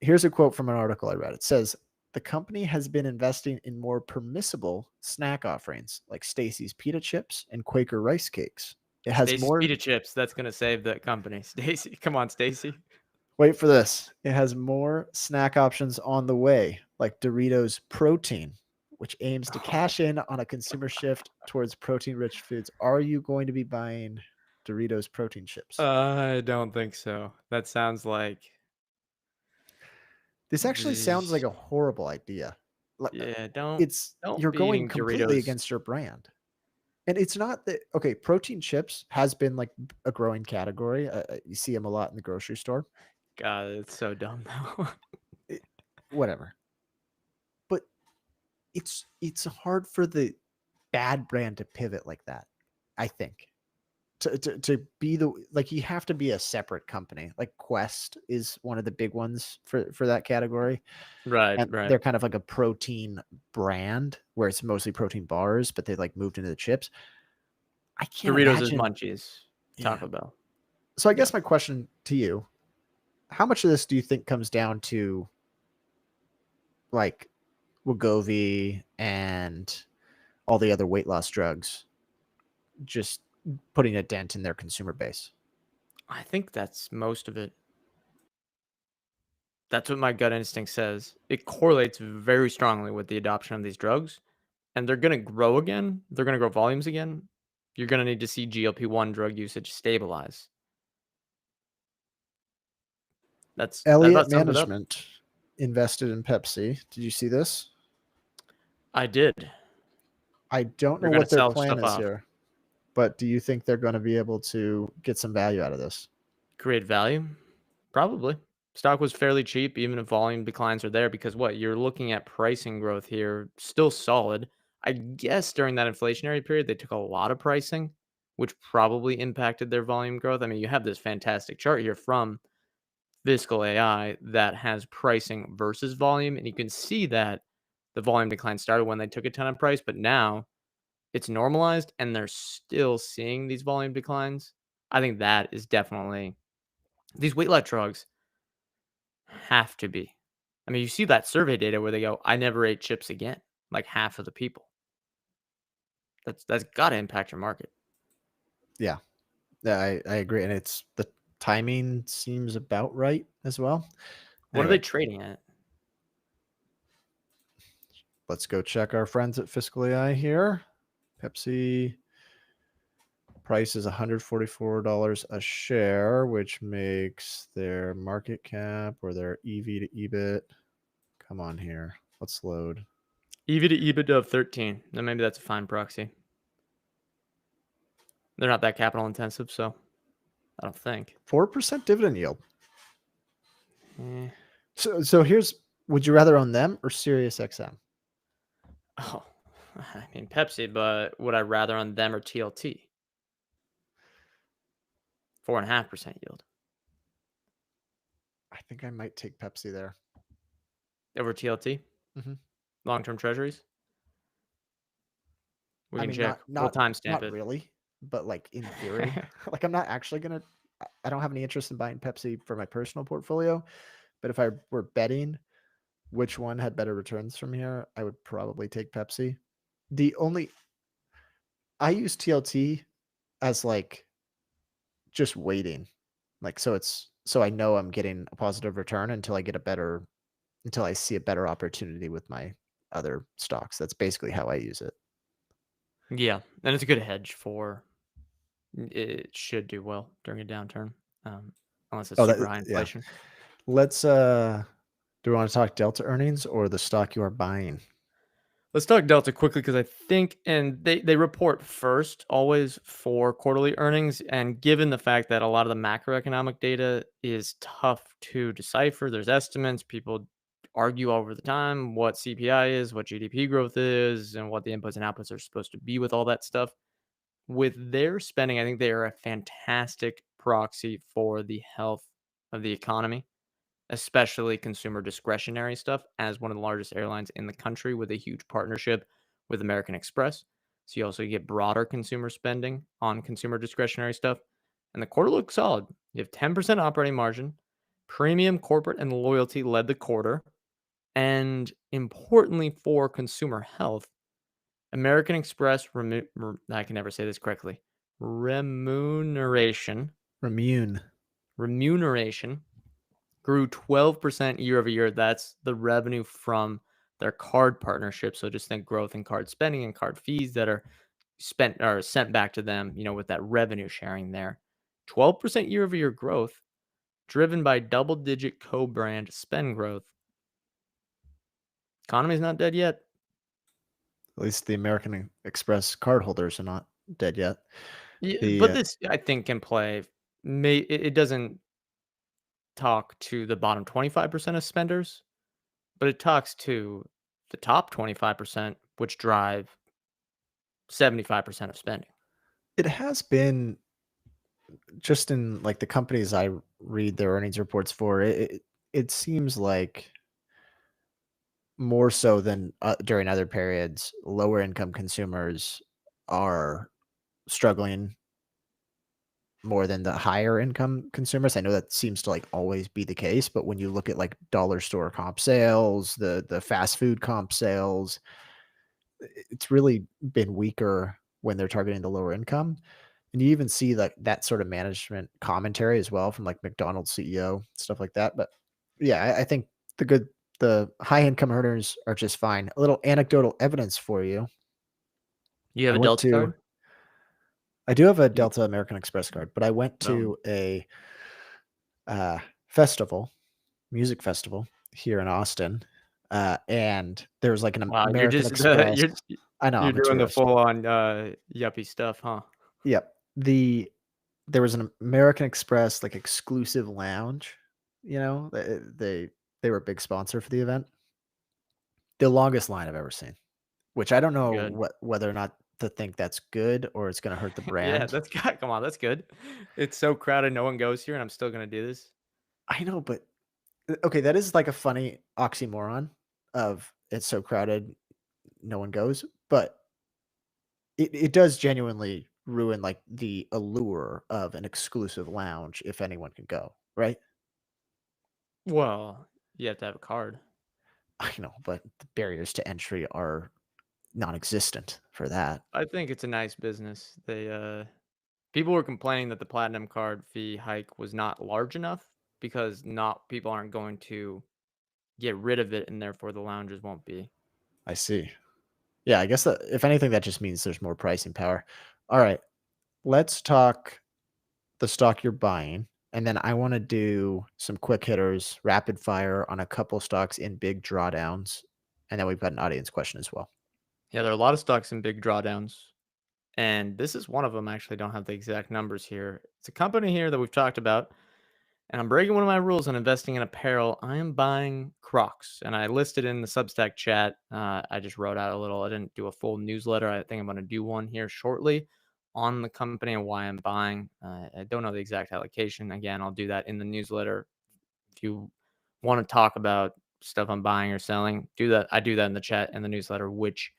here's a quote from an article I read. It says, "The company has been investing in more permissible snack offerings like Stacy's pita chips and Quaker rice cakes. It has Stacy's more pita chips, that's gonna save the company. Stacy, come on, Stacy. wait for this. It has more snack options on the way, like Doritos Protein, which aims to Oh, cash in on a consumer shift towards protein-rich foods. Are you going to be buying Doritos protein chips? I don't think so. That sounds like This actually sounds like Zzz. a horrible idea. Li Yeah, don't it's don't you're be going eating completely Doritos. against your brand. And it's not that okay, protein chips has been, like, a growing category. You see them a lot in the grocery store. God, it's so dumb though. It whatever. But it's hard for the bad brand to pivot like that, I think. To be the like, you have to be a separate company. Like, Quest is one of the big ones for that category, Right, and right. they're kind of like a protein brand where it's mostly protein bars, but they, like, moved into the chips. I can't Doritos is imagine. Munchies. Yeah. Taco Bell. So I Yeah. guess my question to you, how much of this do you think comes down to, like, Wegovy and all the other weight loss drugs just putting a dent in their consumer base? I think that's most of it. That's what my gut instinct says. It correlates very strongly with the adoption of these drugs, and they're gonna grow again. They're gonna grow volumes again. You're gonna need to see GLP-1 drug usage stabilize. That Elliott about sums it up. Management invested in Pepsi. Did you see this? I did. I don't They're know gonna what their sell plan stuff is off. here, but do you think they're gonna be able to get some value out of this? Create value? Probably. Stock was fairly cheap, even if volume declines are there, because what you're looking at pricing growth here, still solid. I guess during that inflationary period, they took a lot of pricing, which probably impacted their volume growth. I mean, you have this fantastic chart here from Fiscal AI that has pricing versus volume, and you can see that the volume decline started when they took a ton of price, but now it's normalized and they're still seeing these volume declines. I think that is definitely these weight loss drugs have to be. I mean, you see that survey data where they go, "I never ate chips again." Like half of the people. That's got to impact your market. Yeah. Yeah, I agree, and it's the timing seems about right as well. What are Anyway, they trading at? let's go check our friends at Fiscal AI here. Pepsi price is $144 a share, which makes their market cap or their EV to EBIT. Come on here. Let's load. EV to EBITDA of 13. Then maybe that's a fine proxy. They're not that capital intensive, so I don't think. 4% dividend yield. Eh. So here's, would you rather own them or Sirius XM? Oh, I mean Pepsi, but would I rather on them or TLT? 4.5% yield I think I might take Pepsi there. over TLT. Mhm. Long term treasuries. We I can mean, check. not We'll not timestamp not it. really, but, like, in theory. Like, I'm not actually gonna I don't have any interest in buying Pepsi for my personal portfolio, but if I were betting which one had better returns from here, I would probably take Pepsi. The only I use TLT as, like, just waiting. Like, so I know I'm getting a positive return until I see a better opportunity with my other stocks. That's basically how I use it. Yeah, and it's a good hedge for it should do well during a downturn, unless it's Oh, super that high yeah. inflation. Let's, do we wanna talk Delta earnings or the stock you are buying? Let's talk Delta quickly because I think, and they report first always for quarterly earnings, and given the fact that a lot of the macroeconomic data is tough to decipher, there's estimates. People argue over the time what CPI is, what GDP growth is, and what the inputs and outputs are supposed to be with all that stuff. With their spending, I think they are a fantastic proxy for the health of the economy, especially consumer discretionary stuff, as one of the largest airlines in the country with a huge partnership with American Express. So you also get broader consumer spending on consumer discretionary stuff. And the quarter looks solid. You have 10% operating margin. Premium, corporate, and loyalty led the quarter. And importantly for consumer health, American Express, I can never say this correctly, remuneration, Remune. remuneration grew 12% year over year. That's the revenue from their card partnership. So just think growth in card spending and card fees that are spent or sent back to them, with that revenue sharing there. 12% year over year growth driven by double digit co brand spend growth. Economy's not dead yet. At least the American Express cardholders are not dead yet. Yeah, The but this I think can play. It doesn't talk to the bottom 25% of spenders, but it talks to the top 25%, which drive 75% of spending. It has been just in like the companies I read their earnings reports for. It seems like more so than during other periods, lower income consumers are struggling more than the higher income consumers. I know that seems to like always be the case, but when you look at like dollar store comp sales, the fast food comp sales, it's really been weaker when they're targeting the lower income. And you even see like that sort of management commentary as well from like McDonald's CEO, stuff like that. But yeah, I think the high income earners are just fine. A little anecdotal evidence for you. You have I a went Delta to card? I do have a You Delta American Express card, but I went no. to a festival, music festival here in Austin. And there was like an Wow, you're American just the Express. I know you're I'm a doing the tourist. full on, yuppie stuff, huh? Yep. There was an American Express, like, exclusive lounge, they were a big sponsor for the event. The longest line I've ever seen, which I don't know Good. whether or not to think that's good or it's gonna hurt the Yeah, brand. that's good. Come on, that's good. It's so crowded, no one goes here, and I'm still gonna do this. I know, but okay, that is, like, a funny oxymoron of it's so crowded, no one goes, but it does genuinely ruin, like, the allure of an exclusive lounge if anyone can go, right? Well, you have to have a card. I know, but the barriers to entry are non-existent for that. I think it's a nice business. People were complaining that the platinum card fee hike was not large enough because not people aren't going to get rid of it, and therefore the lounges won't be. I see. Yeah, I guess that if anything, that just means there's more pricing power. All right, let's talk the stock you're buying, and then I wanna do some quick hitters, rapid fire on a couple stocks in big drawdowns, and then we've got an audience question as well. Yeah, there are a lot of stocks in big drawdowns, and this is one of them. I actually don't have the exact numbers here. It's a company here that we've talked about. And I'm breaking one of my rules on investing in apparel. I am buying Crocs, and I listed in the Substack chat. I just wrote out a little. I didn't do a full newsletter. I think I'm going to do one here shortly on the company and why I'm buying. I don't know the exact allocation. Again, I'll do that in the newsletter. If you want to talk about stuff I'm buying or selling, do that. I do that in the chat and the newsletter, which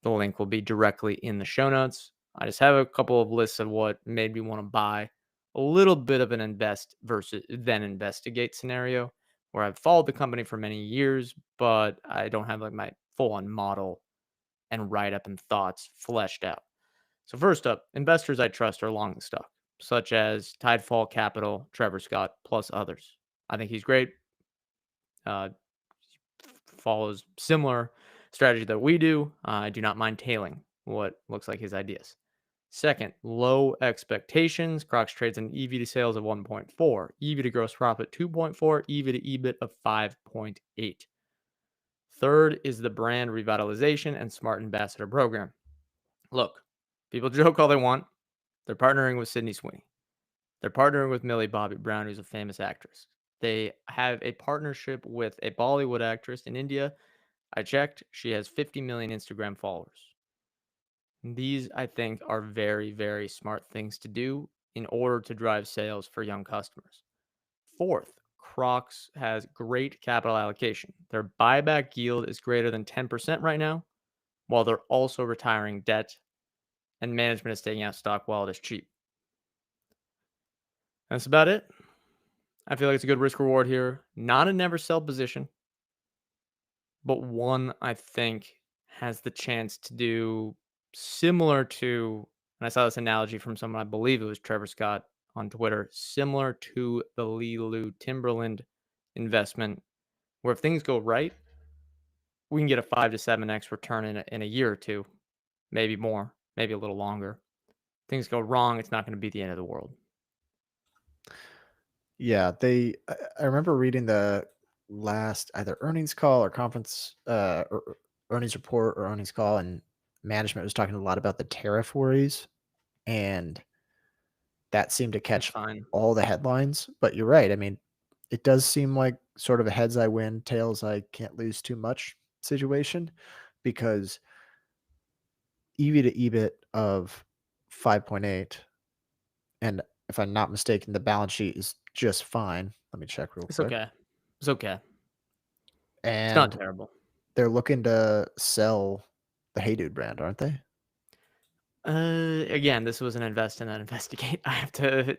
the link will be directly in the show notes. I just have a couple of lists of what made me want to buy a little bit of an invest versus then investigate scenario where I've followed the company for many years, but I don't have like my full on model and write up and thoughts fleshed out. So, first up, investors I trust are long the stock, such as Tidefall Capital, Trevor Scott, plus others. I think he's great. Uh, Follows similar strategy that we do. I do not mind tailing what looks like his ideas. Second, low expectations. Crocs trades an EV to sales of 1.4, EV to gross profit 2.4, EV to EBIT of 5.8. Third is the brand revitalization and smart ambassador program. Look, people joke all they want. They're partnering with Sydney Sweeney. They're partnering with Millie Bobby Brown, who's a famous actress. They have a partnership with a Bollywood actress in India. I checked. She has 50 million Instagram followers. These, I think, are very, very smart things to do in order to drive sales for young customers. Fourth, Crocs has great capital allocation. Their buyback yield is greater than 10% right now, while they're also retiring debt, and management is taking out stock while it is cheap. That's about it. I feel like it's a good risk reward here. Not a never sell position, but one I think has the chance to do similar to, and I saw this analogy from someone, I believe it was Trevor Scott on Twitter, similar to the Lulu Timberland investment, where if things go right, we can get a 5 to 7x return in a year or two, maybe more, maybe a little longer. Things go wrong, it's not going to be the end of the world. Yeah, I remember reading last either earnings call or conference, or earnings report or earnings call, and management was talking a lot about the tariff worries, and that seemed to That's catch fine. all the headlines. But you're right. I mean, it does seem like sort of a heads I win, tails I can't lose too much situation because EV to EBIT of 5.8, and if I'm not mistaken, the balance sheet is just fine. Let me check real It's quick. okay. It's okay. It's not And terrible. they're looking to sell the Hey Dude brand, aren't they? Again, this was an invest and then investigate. I have to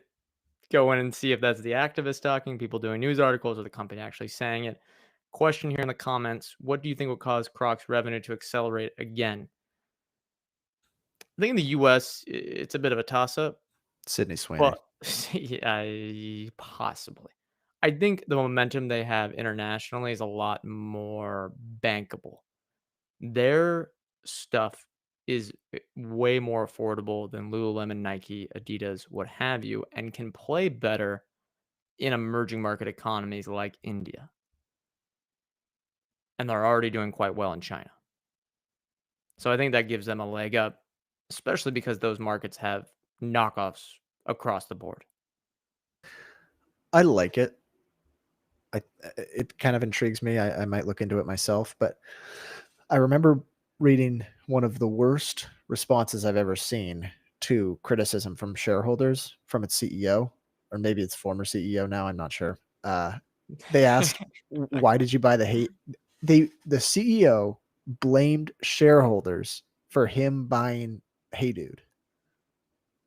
go in and see if that's the activist talking, people doing news articles, or the company actually saying it. Question here in the comments: what do you think will cause Croc's revenue to accelerate again? I think in the U.S. It's a bit of a toss up, Sydney Sweeney. but yeah, possibly. I think the momentum they have internationally is a lot more bankable. Their stuff is way more affordable than Lululemon, Nike, Adidas, what have you, and can play better in emerging market economies like India. And they're already doing quite well in China. So I think that gives them a leg up, especially because those markets have knockoffs across the board. I like it. It kind of intrigues me. I might look into it myself, but I remember reading one of the worst responses I've ever seen to criticism from shareholders from its CEO, or maybe its former CEO now, I'm not sure. They asked, "Why did you buy the hate?" The CEO blamed shareholders for him buying Hey Dude.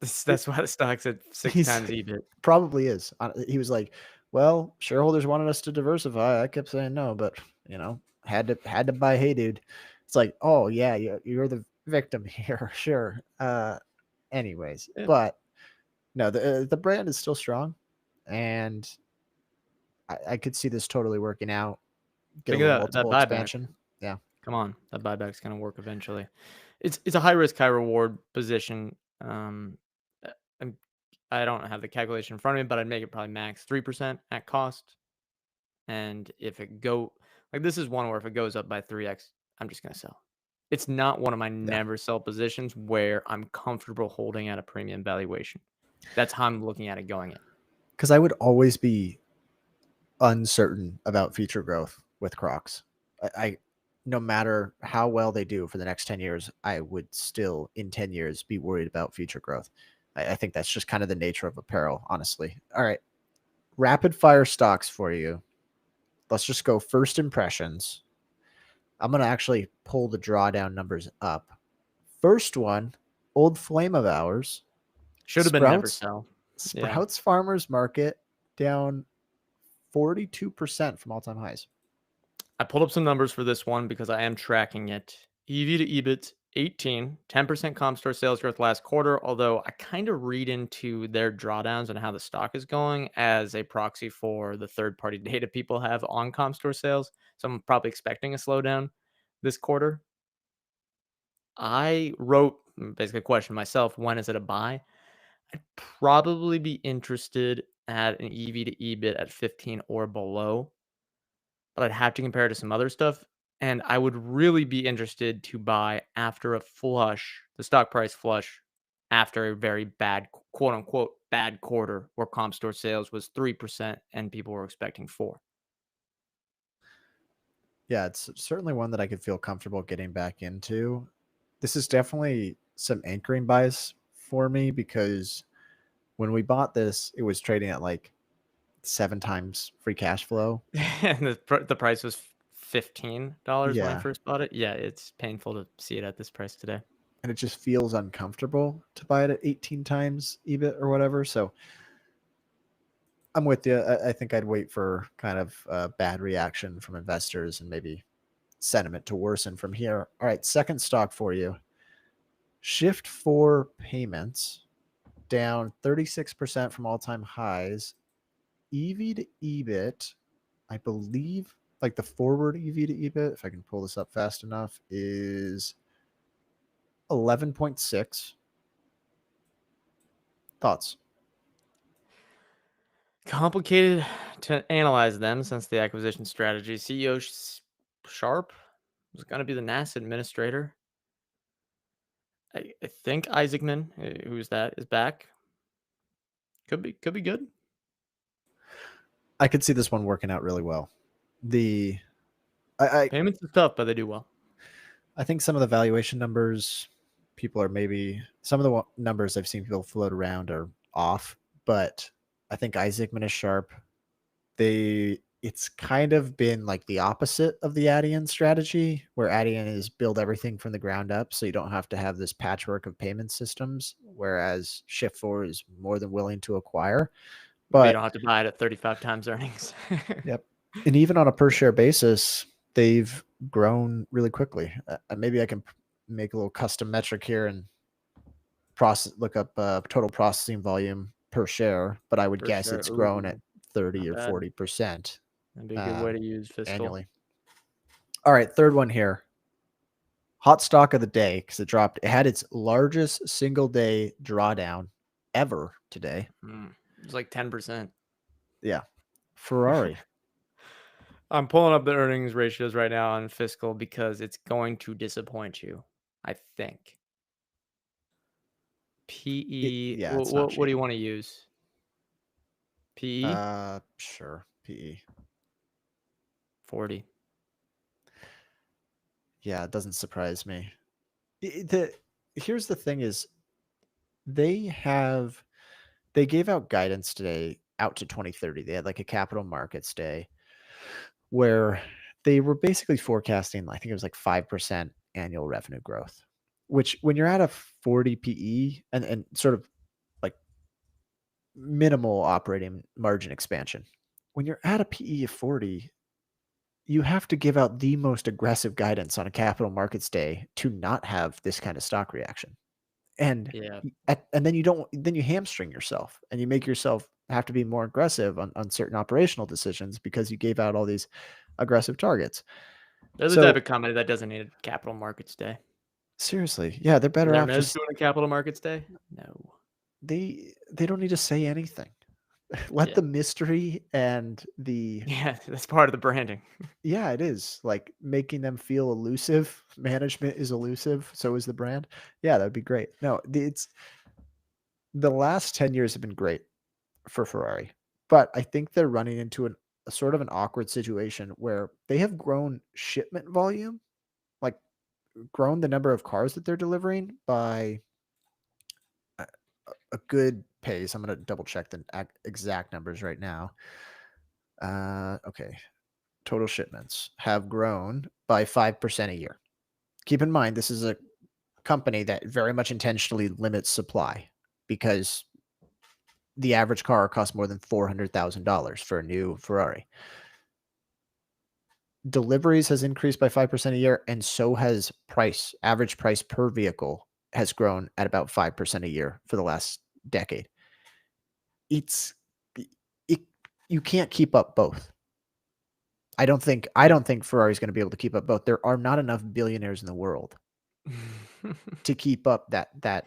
It That's why the stock's at six he's times EBIT. probably is. He was like, "Well, shareholders wanted us to diversify." I kept saying no, but had to buy Hey Dude. It's like, oh yeah, you're the victim here, sure. Anyways, Yeah. but no, the brand is still strong, and I could see this totally working out. Get a Think little of that multiple buyback. expansion. Yeah, Come on, that buyback's gonna work eventually. It's a high risk, high reward position. Uh, I'm I don't have the calculation in front of me, but I'd make it probably max 3% at cost. And if it go like this is one where if it goes up by 3x, I'm just gonna sell. It's not one of my yeah. never sell positions where I'm comfortable holding at a premium valuation. That's how I'm looking at it going in. Because I would always be uncertain about future growth with Crocs. I no matter how well they do for the next 10 years, I would still in 10 years be worried about future growth. I think that's just kind of the nature of apparel, honestly. All right. Rapid fire stocks for you. Let's just go first impressions. I'm going to actually pull the drawdown numbers up. First one, old flame of ours, Should have been never Sprouts. sell. Yeah. Sprouts Farmers Market down 42% from all-time highs. I pulled up some numbers for this one because I am tracking it. EV to EBIT 18, 10% comp store sales growth last quarter, although I kind of read into their drawdowns and how the stock is going as a proxy for the third party data people have on comp store sales. So I'm probably expecting a slowdown this quarter. I wrote basically a question myself, when is it a buy? I'd probably be interested at an EV to EBIT at 15 or below, but I'd have to compare it to some other stuff. And I would really be interested to buy after a flush, the stock price flush after a very bad, quote unquote, bad quarter where comp store sales was 3% and people were expecting 4. Yeah, it's certainly one that I could feel comfortable getting back into. This is definitely some anchoring bias for me because when we bought this, it was trading at like 7 times free cash flow. And the price was $15 when I Yeah. first bought it. Yeah, it's painful to see it at this price today. And it just feels uncomfortable to buy it at 18 times EBIT or whatever. So I'm with you. I think I'd wait for kind of a bad reaction from investors and maybe sentiment to worsen from here. All right, second stock for you. Shift 4 Payments down 36% from all-time highs. EV to EBIT, I believe, like the forward EV to EBIT, if I can pull this up fast enough, is 11.6. Thoughts? Complicated to analyze them since the acquisition strategy. CEO Sharp was going to be the NASA administrator. I think Isaacman, who's that, is back. Could be good. I could see this one working out really well. The I Payments is tough, but they do well. I think some of the valuation numbers, people are maybe some of the numbers I've seen people float around are off, but I think Isaacman is sharp. It's kind of been like the opposite of the Adyen strategy, where Adyen is build everything from the ground up, so you don't have to have this patchwork of payment systems, whereas Shift4 is more than willing to acquire. But you But don't have to buy it at 35 times earnings. yep, and even on a per share basis, they've grown really quickly. Maybe I can make a little custom metric here and look up total processing volume per share, but I would For guess sure. it's grown at Ooh, 30 not or bad. 40% That'd be a good way to use Fiscal. annually. All right, third one here. Hot stock of the day because it dropped. It had its largest single day drawdown ever today. It's like 10%. Yeah. Ferrari. I'm pulling up the earnings ratios right now on Fiscal because it's going to disappoint you, I think. PE, Yeah, it's not what do cheap. you want to use? PE? Sure. PE. 40. Yeah, it doesn't surprise me. Here's the thing is they gave out guidance today out to 2030. They had like a capital markets day where they were basically forecasting, I think it was like 5% annual revenue growth, which when you're at a 40 PE and sort of like minimal operating margin expansion, when you're at a PE of 40, you have to give out the most aggressive guidance on a capital markets day to not have this kind of stock reaction. And Yeah. and then you hamstring yourself and you make yourself have to be more aggressive on certain operational decisions because you gave out all these aggressive targets. They're the type So of company that doesn't need a capital markets day. seriously, yeah, they're Is better off Hermes just doing a capital markets day? No. they don't need to say anything. Let Yeah. the mystery and the Yeah, that's part of the branding. yeah, it is like making them feel elusive. Management is elusive, so is the brand. Yeah, that'd be great. No, it's the last 10 years have been great for Ferrari, but I think they're running into a sort of an awkward situation where they have grown shipment volume, like grown the number of cars that they're delivering by a, a good pace. I'm going to double check the exact numbers right now. Okay. Total shipments have grown by 5% a year. Keep in mind, this is a company that very much intentionally limits supply because the average car costs more than $400,000 for a new Ferrari. Deliveries has increased by 5% a year, and so has price. Average price per vehicle has grown at about 5% a year for the last decade. It's it you can't keep up both. I don't think Ferrari's gonna be able to keep up both. There are not enough billionaires in the world to keep up that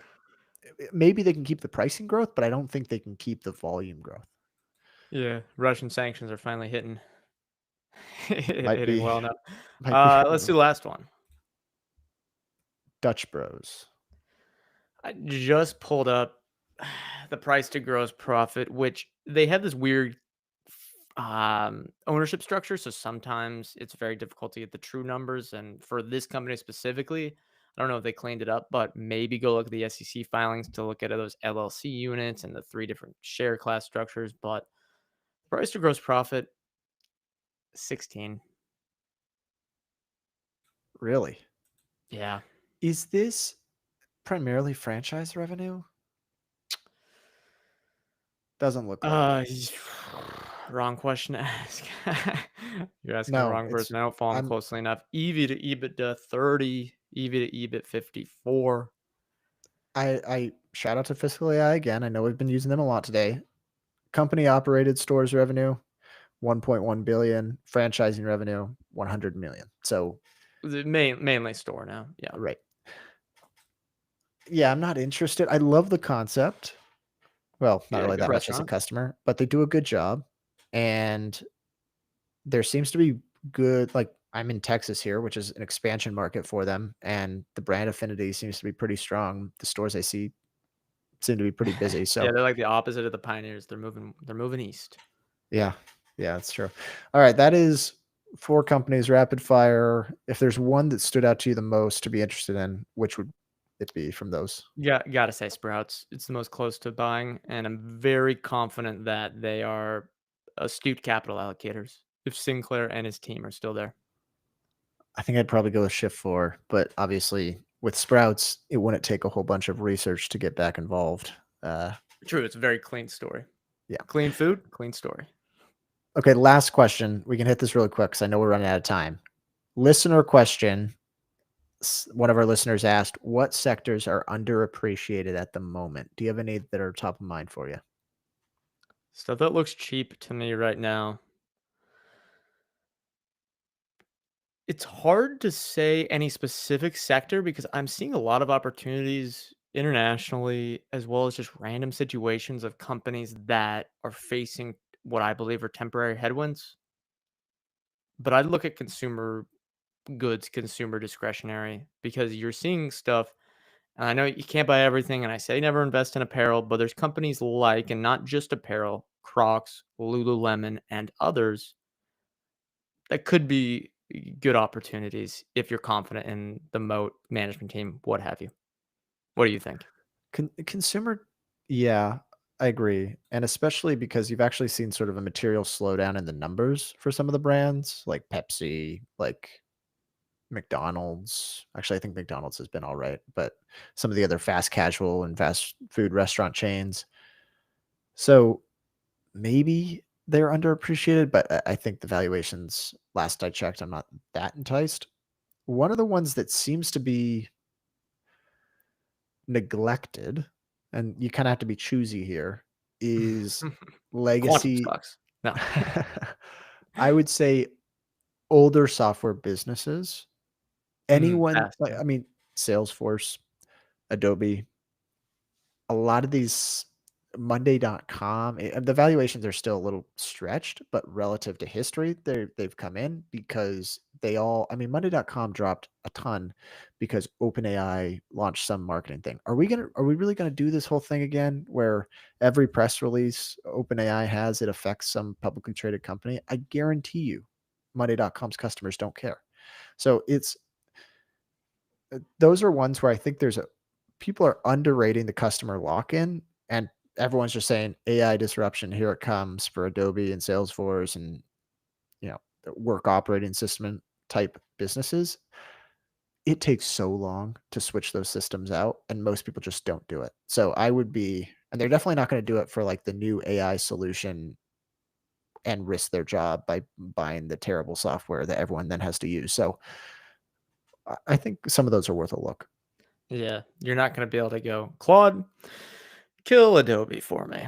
maybe they can keep the pricing growth, but I don't think they can keep the volume growth. Yeah, Russian sanctions are finally hitting Might hitting be well enough. might be Let's do the last one. Dutch Bros. I just pulled up the price to gross profit, which they have this weird ownership structure. So sometimes it's very difficult to get the true numbers. And for this company specifically, I don't know if they cleaned it up, but maybe go look at the SEC filings to look at those LLC units and the three different share class structures. But price to gross profit, 16. Really? Yeah. Is this primarily franchise revenue? Doesn't look like it. Uh, wrong question to ask. You're asking the No, wrong it's person. I don't follow him I'm closely enough. EV to EBITDA 30, EV to EBIT 54. I shout out to Fiscal.ai again. I know we've been using them a lot today. Company operated stores revenue 1.1 billion, franchising revenue 100 million. So, The mainly store now. Yeah. right. Yeah, I'm not interested. I love the concept. Well, not Yeah, really good that much as a restaurant. customer, but they do a good job, and there seems to be good like, I'm in Texas here, which is an expansion market for them, and the brand affinity seems to be pretty strong. The stores I see seem to be pretty busy, Yeah, so they're like the opposite of the pioneers. They're moving east. yeah. Yeah, that's true. Alright, that is 4 companies rapid fire. If there's one that stood out to you the most to be interested in, which would it be from those? Yeah, gotta say Sprouts. It's the most close to buying, and I'm very confident that they are astute capital allocators. If Sinclair and his team are still there. I think I'd probably go with Shift 4, but obviously with Sprouts, it wouldn't take a whole bunch of research to get back involved. Uh, True, it's a very clean story. yeah. Clean food, clean story. Okay, last question. We can hit this really quick because I know we're running out of time. Listener question. One of our listeners asked, what sectors are underappreciated at the moment? Do you have any that are top of mind for you? Stuff that looks cheap to me right now. It's hard to say any specific sector because I'm seeing a lot of opportunities internationally, as well as just random situations of companies that are facing what I believe are temporary headwinds. But I'd look at consumer goods, consumer discretionary, because you're seeing stuff. And I know you can't buy everything, and I say never invest in apparel, but there's companies like, and not just apparel, Crocs, Lululemon, and others that could be good opportunities if you're confident in the moat, management team, what have you. What do you think? Consumer, yeah, I agree, and especially because you've actually seen sort of a material slowdown in the numbers for some of the brands, like Pepsi, like McDonald's. Actually, I think McDonald's has been alright, but some of the other fast casual and fast food restaurant chains. So, maybe they're underappreciated, but I think the valuations, last I checked, I'm not that enticed. One of the ones that seems to be neglected, and you kinda have to be choosy here, is Quantum legacy. stocks. No. I would say older software businesses. Anyone Fast, like, yeah. I mean, Salesforce, Adobe, a lot of these Monday.com, the valuations are still a little stretched, but relative to history, they've come in because they all I mean, Monday.com dropped a ton because OpenAI launched some marketing thing. Are we really gonna do this whole thing again where every press release OpenAI has, it affects some publicly traded company? I guarantee you Monday.com's customers don't care. So it's those are ones where I think there's a people are underrating the customer lock-in, and everyone's just saying AI disruption, here it comes for Adobe and Salesforce and, the work operating system type businesses. It takes so long to switch those systems out, and most people just don't do it. So I would be and they're definitely not gonna do it for, like, the new AI solution and risk their job by buying the terrible software that everyone then has to use. So I think some of those are worth a look. Yeah, you're not gonna be able to go, "Claude, kill Adobe for me."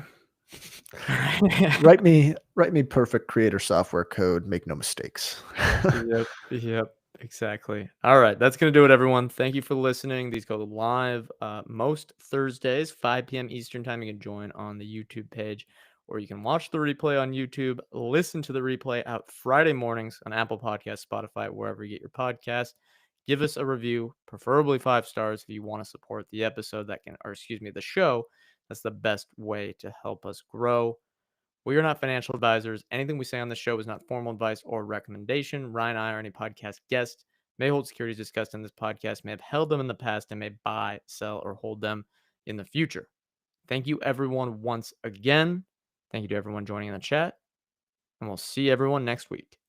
Write me perfect creator software code, make no mistakes. Yep, yep, exactly. Alright, that's gonna do it, everyone. Thank you for listening. These go live, most Thursdays, 5 PM Eastern Time. You can join on the YouTube page, or you can watch the replay on YouTube, listen to the replay out Friday mornings on Apple Podcasts, Spotify, wherever you get your podcasts. Give us a review, preferably 5 stars if you wanna support the episode that can or excuse me, the show. That's the best way to help us grow. We are not financial advisors. Anything we say on this show is not formal advice or recommendation. Ryan and I or any podcast guests may hold securities discussed in this podcast, may have held them in the past, and may buy, sell, or hold them in the future. Thank you, everyone, once again. Thank you to everyone joining in the chat, and we'll see everyone next week.